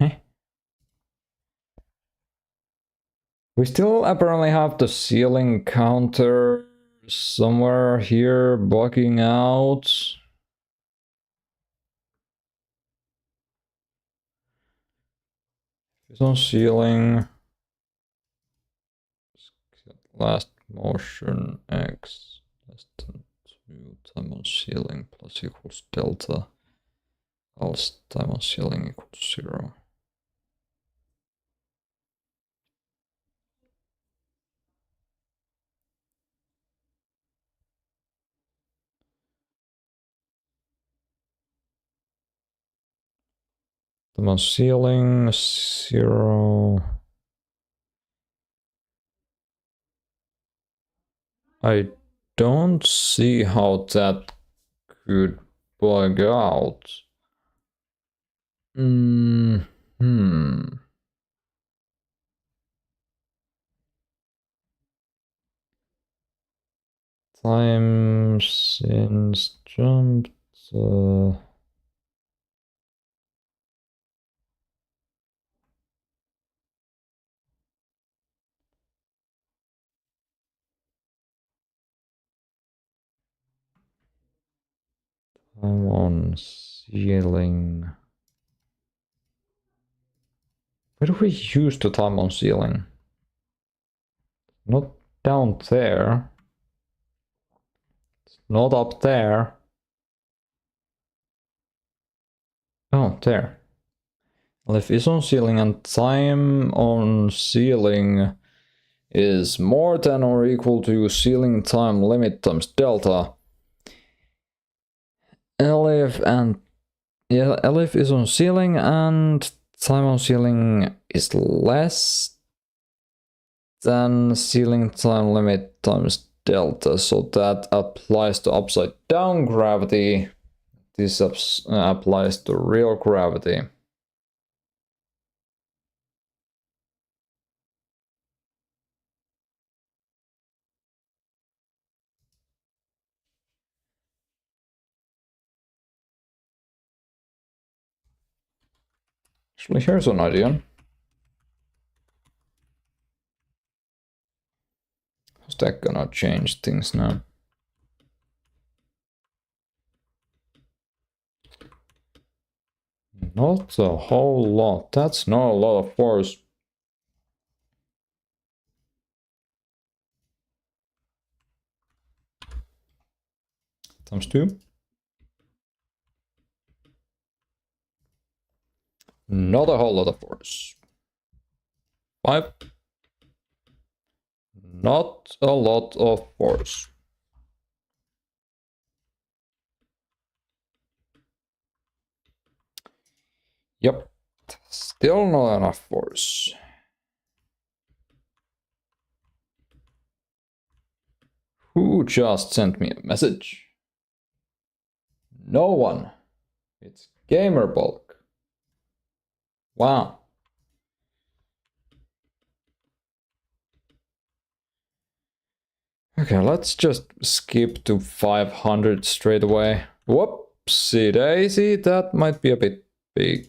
Eh. We still apparently have the ceiling counter somewhere here bugging out. It's on ceiling. Last motion x less than 2 time on ceiling plus equals delta. Else time on ceiling equals 0. Time on ceiling 0. I don't see how that could bug out. Hmm. Time since jumped. Time on ceiling. Where do we use the time on ceiling? Not down there. It's not up there. Oh, there. If is on ceiling and time on ceiling is more than or equal to ceiling time limit times delta. Elif and yeah, Elif is on ceiling and time on ceiling is less than ceiling time limit times delta, so that applies to upside down gravity. This applies to real gravity. Actually, here's an idea. How's that gonna change things now? Not a whole lot. That's not a lot of force. Times 2. Not a whole lot of force. 5. Not a lot of force. Yep. Still not enough force. Who just sent me a message? No one. It's Gamer Bulk. Wow. Okay, let's just skip to 500 straight away. Whoopsie daisy, that might be a bit big.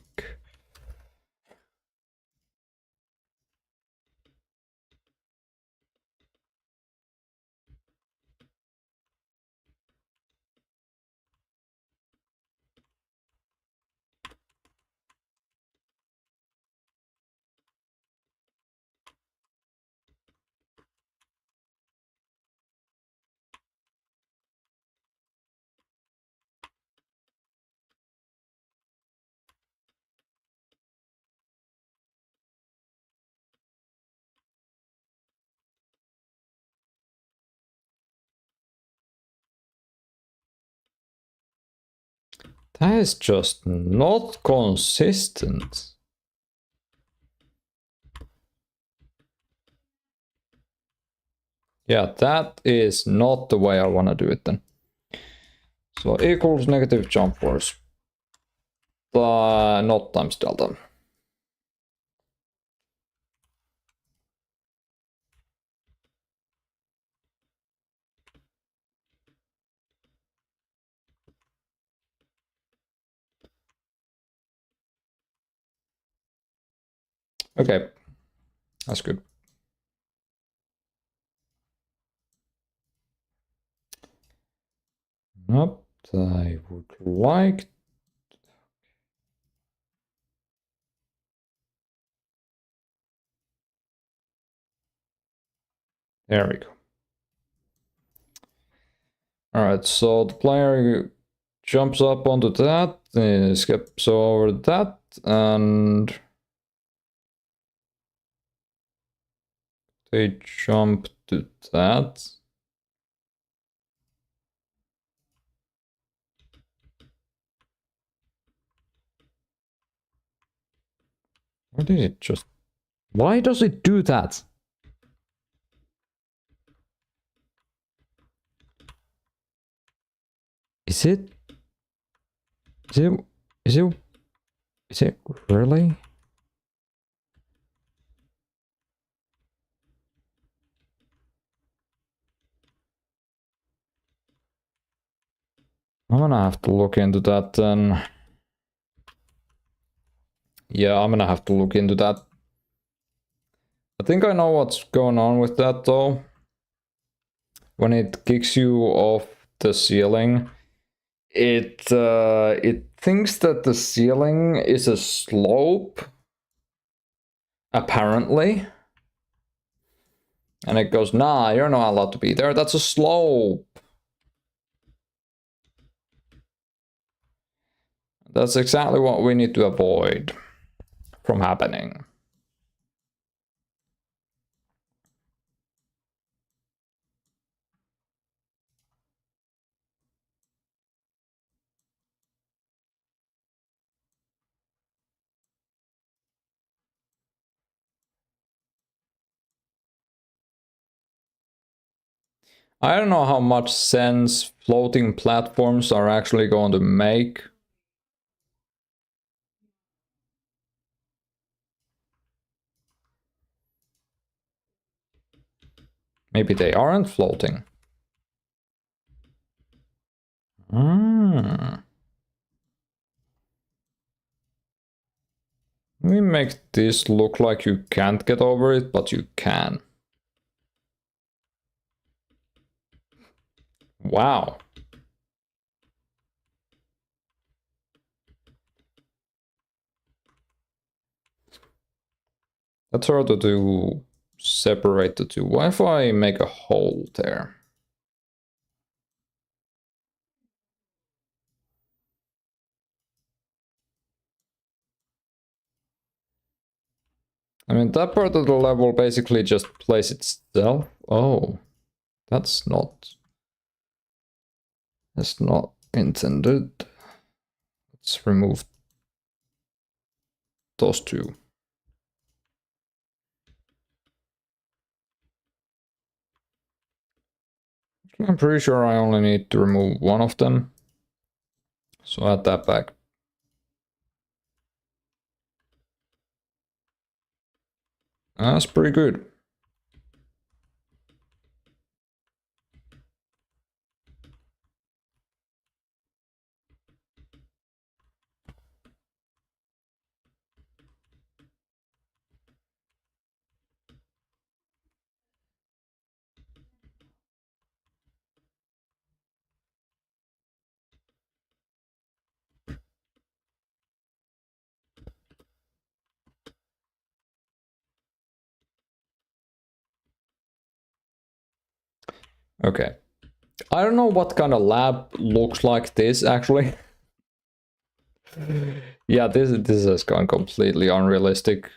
That is just not consistent. Yeah, that is not the way I want to do it then. So equals negative jump force. Not times delta. Okay, that's good. Nope, I would like. There we go. Alright, so the player jumps up onto that, skips over that, and they jump to that. Why did it just... Why does it do that? Is it... Is it... Is it... Is it really? I'm gonna have to look into that then. Yeah, I'm gonna have to look into that. I think I know what's going on with that though. When it kicks you off the ceiling, it thinks that the ceiling is a slope, apparently. And it goes, nah, you're not allowed to be there, that's a slope. That's exactly what we need to avoid from happening. I don't know how much sense floating platforms are actually going to make. Maybe they aren't floating. Hmm. Let me make this look like you can't get over it, but you can. Wow. That's hard to separate the two. What if I make a hole there? I mean, that part of the level basically just plays itself. Oh, that's not intended. Let's remove those two. I'm pretty sure I only need to remove one of them. So add that back. That's pretty good. Okay. I don't know what kind of lab looks like this actually. Yeah, this has gone completely unrealistic.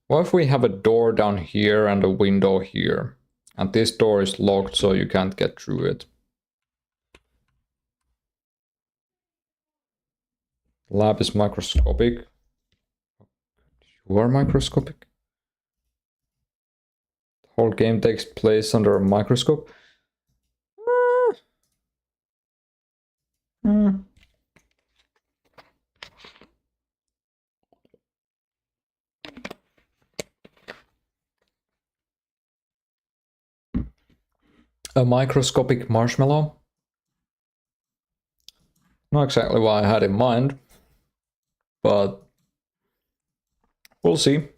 What if we have a door down here and a window here? And this door is locked so you can't get through it. Lab is microscopic. You are microscopic? The whole game takes place under a microscope? A microscopic marshmallow? Not exactly what I had in mind, but we'll see.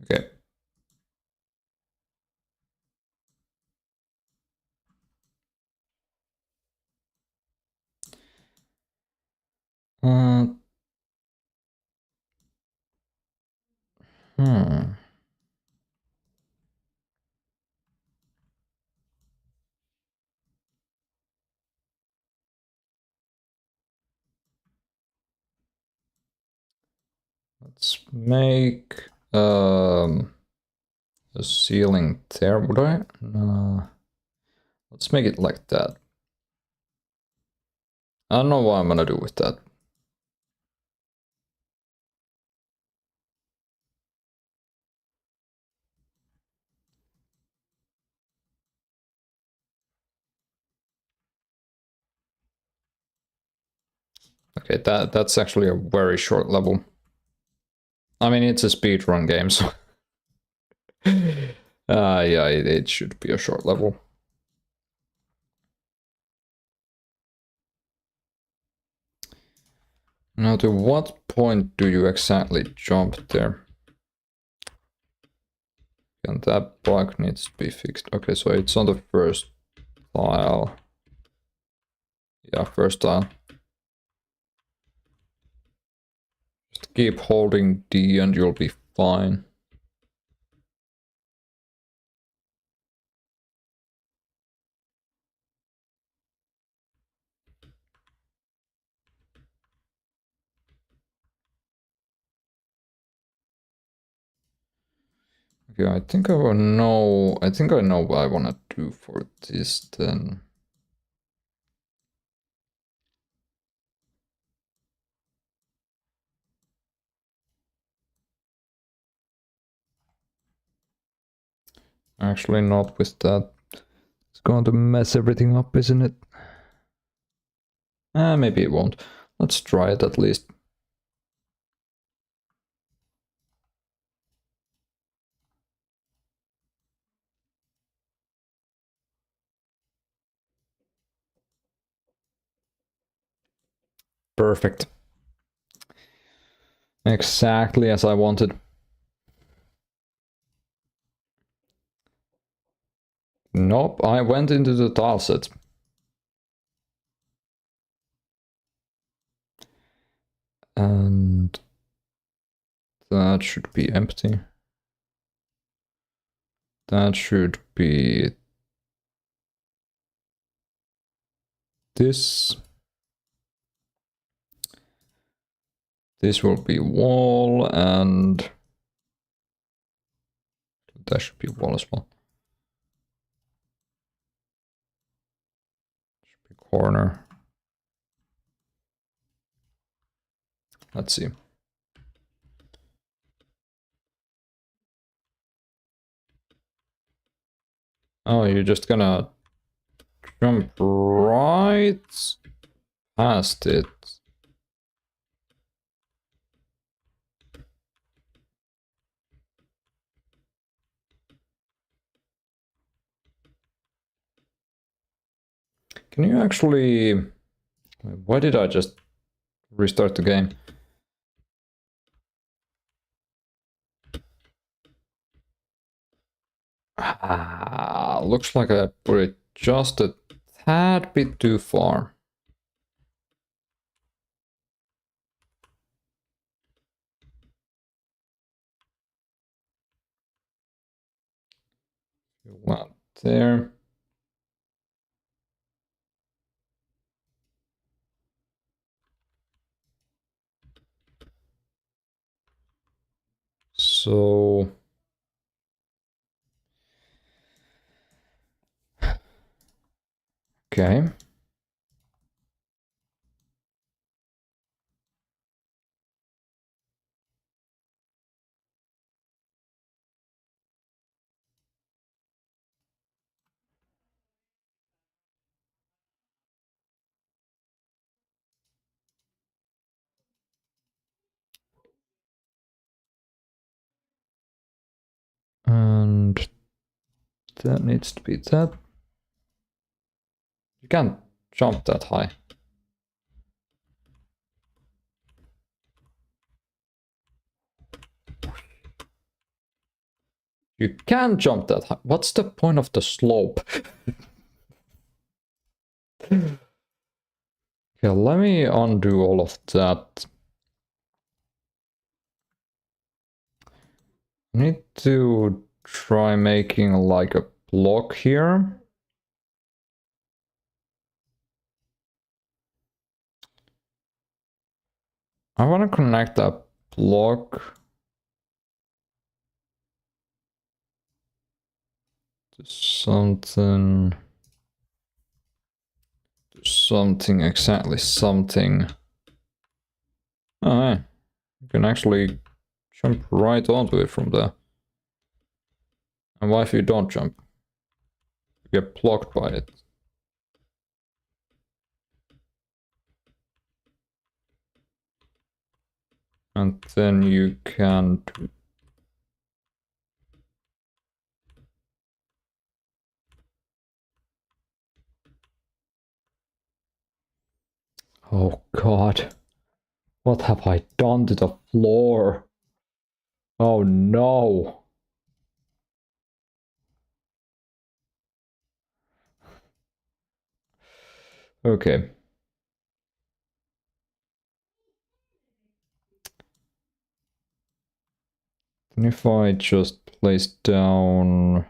Okay. Uh, hmm. Let's make a ceiling there. Would I? No. Let's make it like that. I don't know what I'm gonna do with that. Okay, that's actually a very short level. I mean, it's a speedrun game, so yeah, it should be a short level. Now, to what point do you exactly jump there? And that bug needs to be fixed. Okay, so it's on the first tile. Yeah, first tile. Just keep holding D and you'll be fine. Okay, I think I know what I want to do for this then. Actually, not with that. It's going to mess everything up, isn't it? Maybe it won't. Let's try it at least. Perfect. Exactly as I wanted. Nope, I went into the tile set. And that should be empty. That should be this. This will be wall, and that should be wall as well. Should be corner. Let's see. Oh, you're just gonna jump right past it. Can you actually... Why did I just restart the game? Looks like I put it just a tad bit too far. Well, there. So... Okay. And that needs to be that. You can't jump that high. You can jump that high. What's the point of the slope? Okay, let me undo all of that. I need to try making like a block here. I want to connect that block to something. Exactly something. Oh, yeah. You can actually jump right onto it from there. And what if you don't jump? You get blocked by it. And then you can do... Oh god. What have I done to the floor? Oh no. Okay. And if I just place down...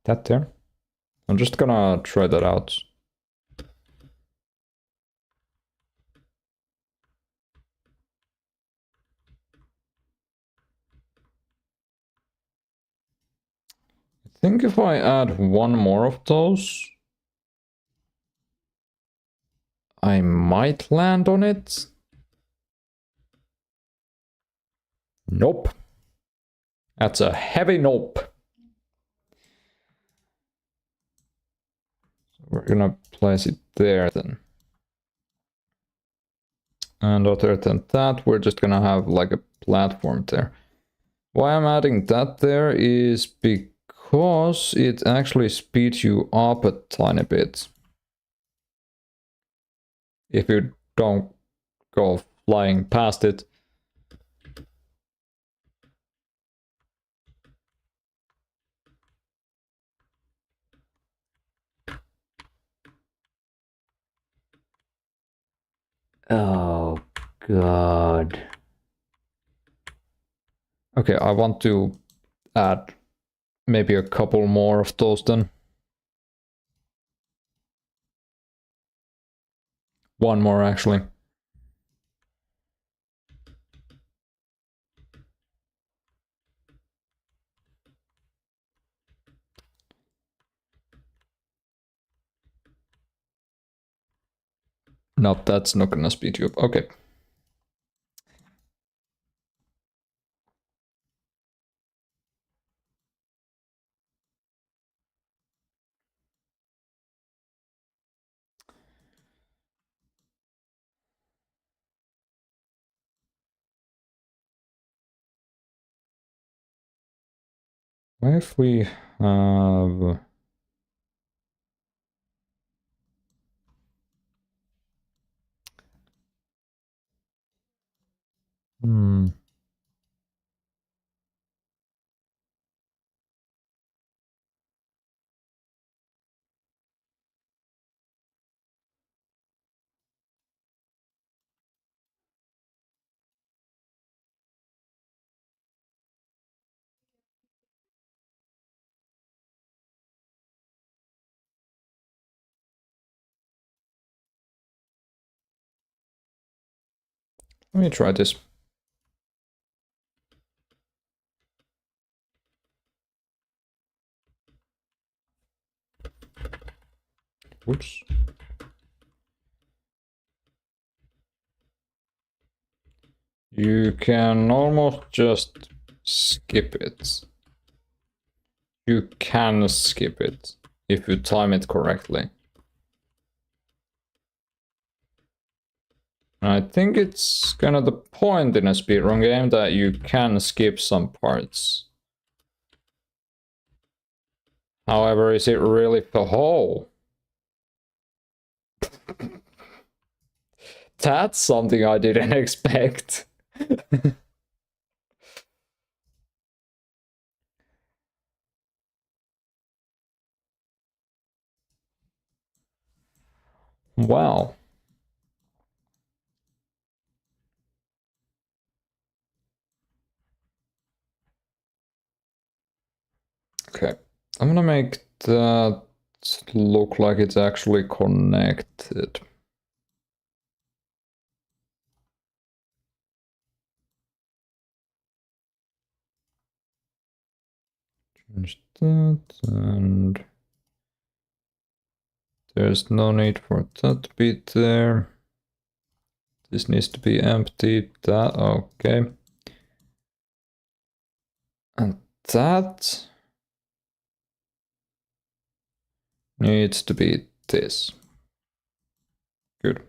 that there? I'm just gonna try that out. I think if I add one more of those, I might land on it. Nope. That's a heavy nope. So we're gonna place it there then. And other than that, we're just gonna have like a platform there. Why I'm adding that there is because it actually speeds you up a tiny bit. If you don't go flying past it. Oh, God. Okay, I want to add maybe a couple more of those then. One more actually. Nope, that's not gonna speed you up. Okay. If we have... Hmm. Let me try this. Whoops. You can almost just skip it. You can skip it if you time it correctly. I think it's kind of the point in a speedrun game that you can skip some parts. However, is it really the whole? That's something I didn't expect. Wow. Okay, I'm gonna make that look like it's actually connected. Change that, and there's no need for that to be there. This needs to be empty. That, okay. And that needs to be this. Good.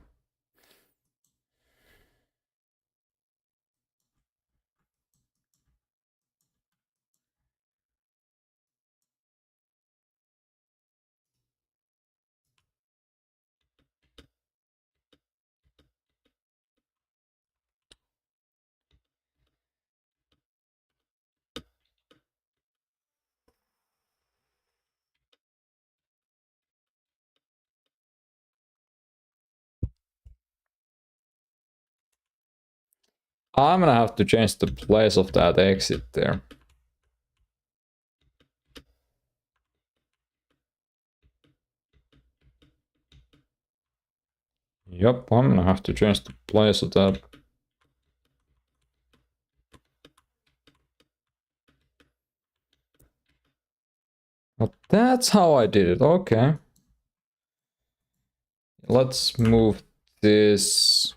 I'm gonna have to change the place of that exit there. Yep, I'm gonna have to change the place of that. But that's how I did it, okay. Let's move this.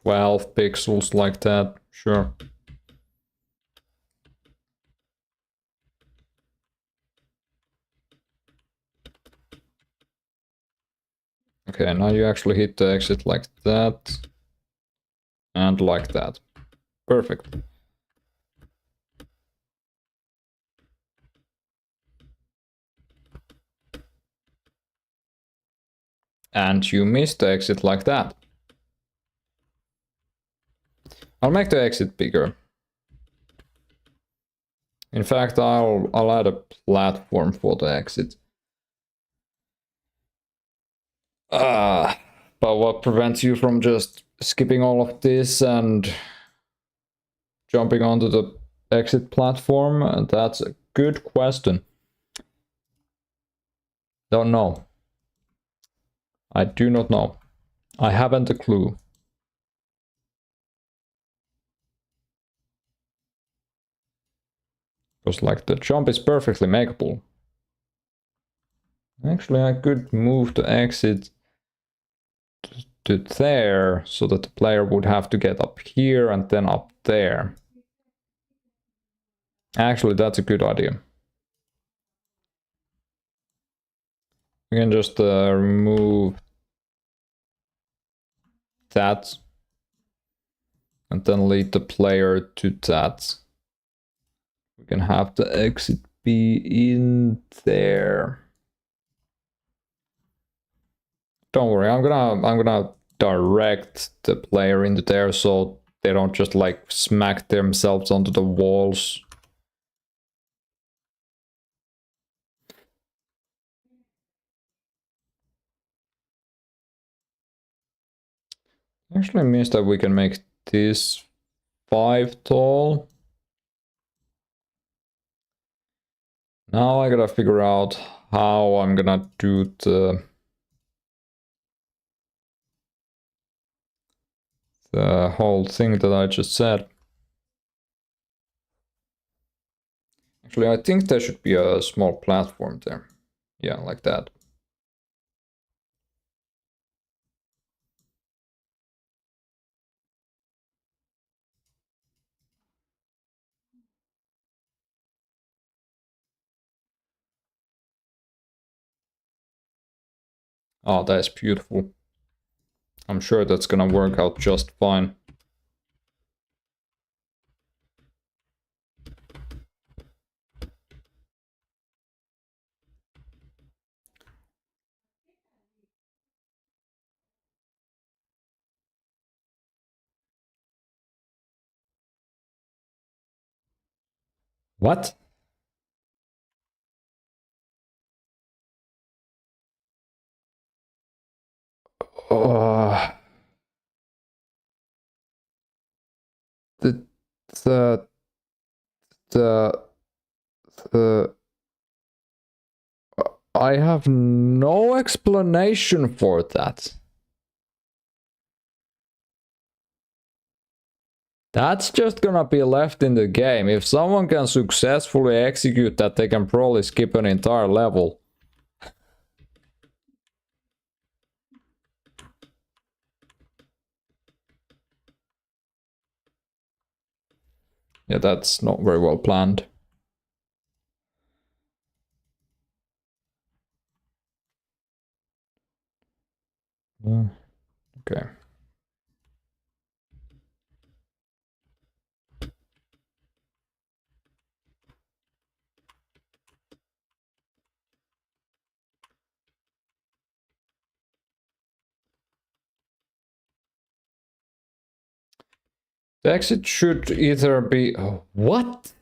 12 pixels like that, sure. Okay, now you actually hit the exit like that. And like that. Perfect. And you missed the exit like that. I'll make the exit bigger. In fact, I'll add a platform for the exit. But what prevents you from just skipping all of this and jumping onto the exit platform? That's a good question. Don't know. I do not know. I haven't a clue. Because like the jump is perfectly makeable. Actually, I could move the exit to there so that the player would have to get up here and then up there. Actually, that's a good idea. We can just remove that and then lead the player to that. We can have the exit be in there. Don't worry, I'm gonna direct the player into there so they don't just like smack themselves onto the walls. Actually means that we can make this 5 tall. Now I gotta figure out how I'm gonna do the whole thing that I just said. Actually, I think there should be a small platform there. Yeah, like that. Oh, that's beautiful. I'm sure that's gonna work out just fine. What? Uh, the, the, the, the, I have no explanation for that. That's just gonna be left in the game. If someone can successfully execute that, they can probably skip an entire level. Yeah, that's not very well planned. Okay. The exit should either be... Oh, what?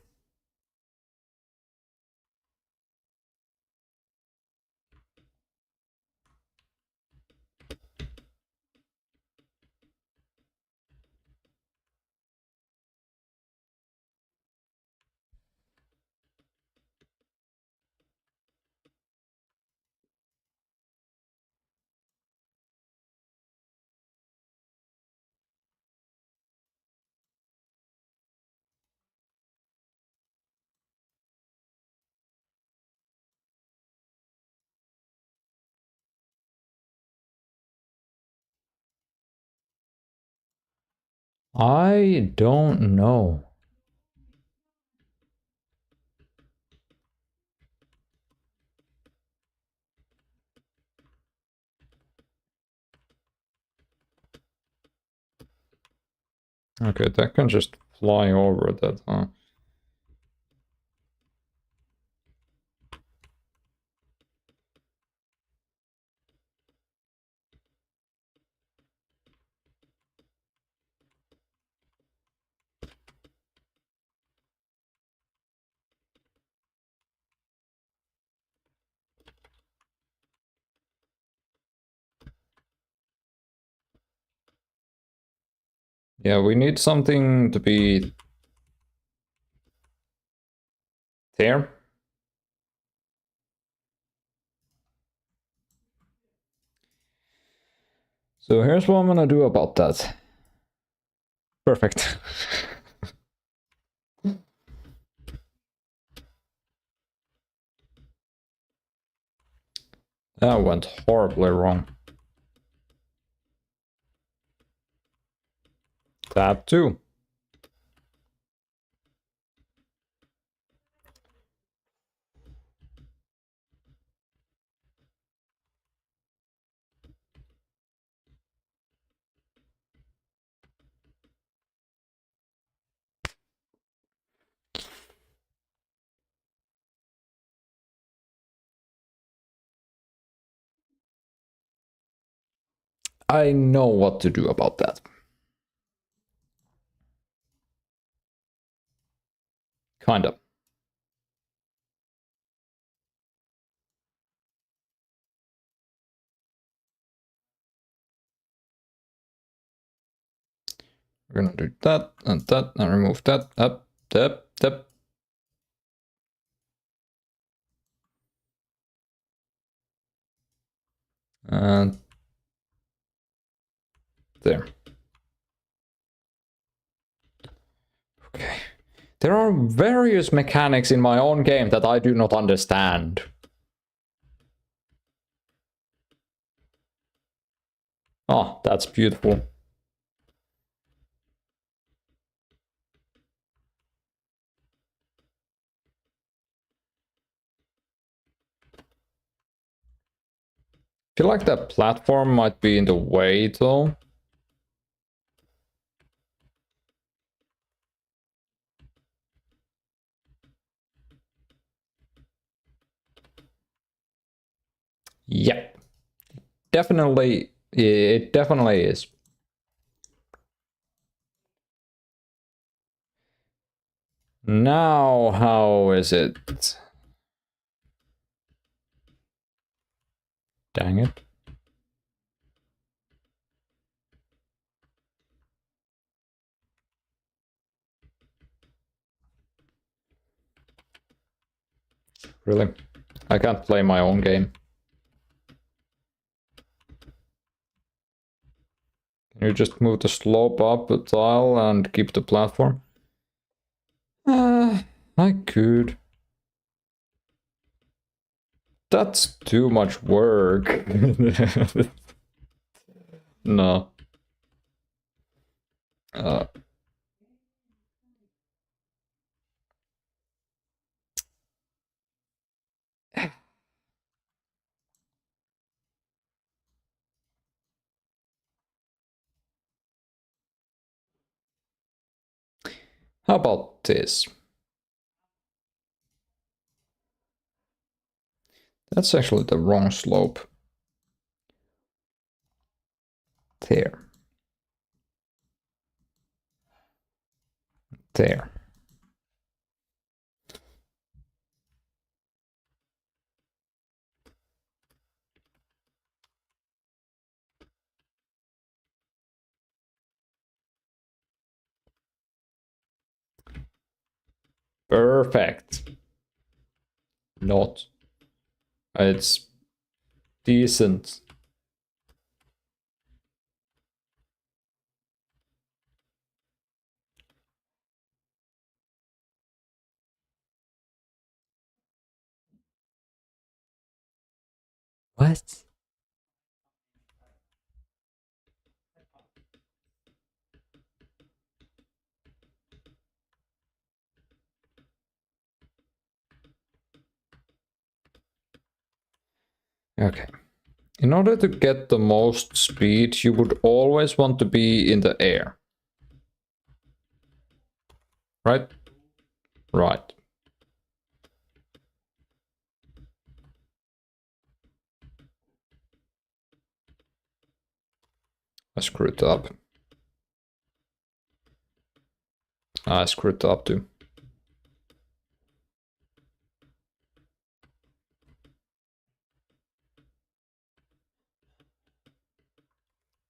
I don't know. Okay, that can just fly over that, huh? Yeah, we need something to be there. So here's what I'm gonna do about that. Perfect. That went horribly wrong. Tab 2. I know what to do about that. Kind of. We're gonna do that and remove that. Up. And there. Okay. There are various mechanics in my own game that I do not understand. Oh, that's beautiful. I feel like that platform might be in the way though. Yeah, definitely. It definitely is. Now, how is it? Dang it. Really? I can't play my own game. Can you just move the slope up a tile and keep the platform? I could. That's too much work. No. Uh, how about this? That's actually the wrong slope. There. There. Perfect. Not. It's decent. What? Okay. In order to get the most speed, you would always want to be in the air. Right? Right. I screwed up. I screwed up too.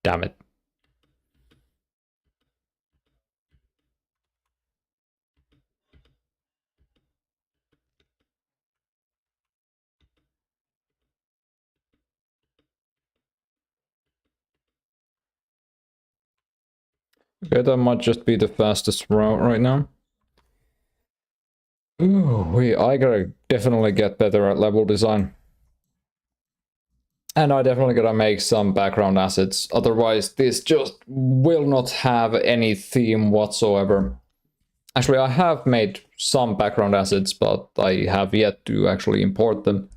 Damn it. Okay, that might just be the fastest route right now. Ooh, I gotta definitely get better at level design. And I definitely gotta make some background assets, otherwise this just will not have any theme whatsoever. Actually, I have made some background assets, but I have yet to actually import them.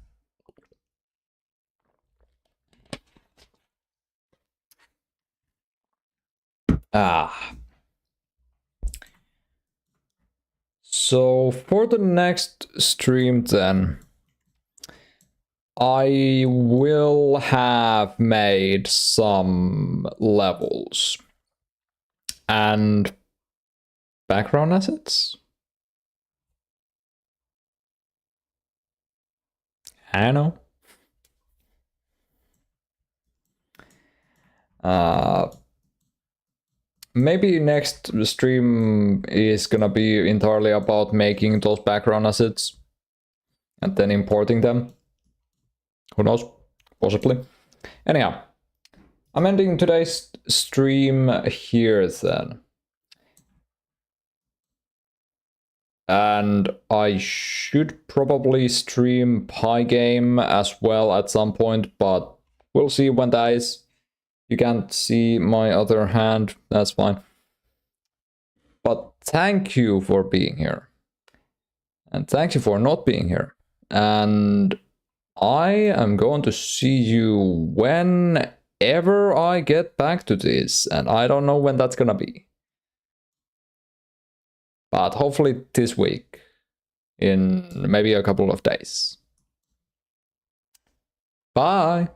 Ah. So for the next stream then, I will have made some levels and background assets. I know. Maybe next stream is gonna be entirely about making those background assets and then importing them. Who knows? Possibly. Anyhow, I'm ending today's stream here then. And I should probably stream Pygame as well at some point, but we'll see when that is. You can't see my other hand, that's fine. But thank you for being here. And thank you for not being here. And I am going to see you whenever I get back to this. And I don't know when that's gonna be. But hopefully this week. In maybe a couple of days. Bye!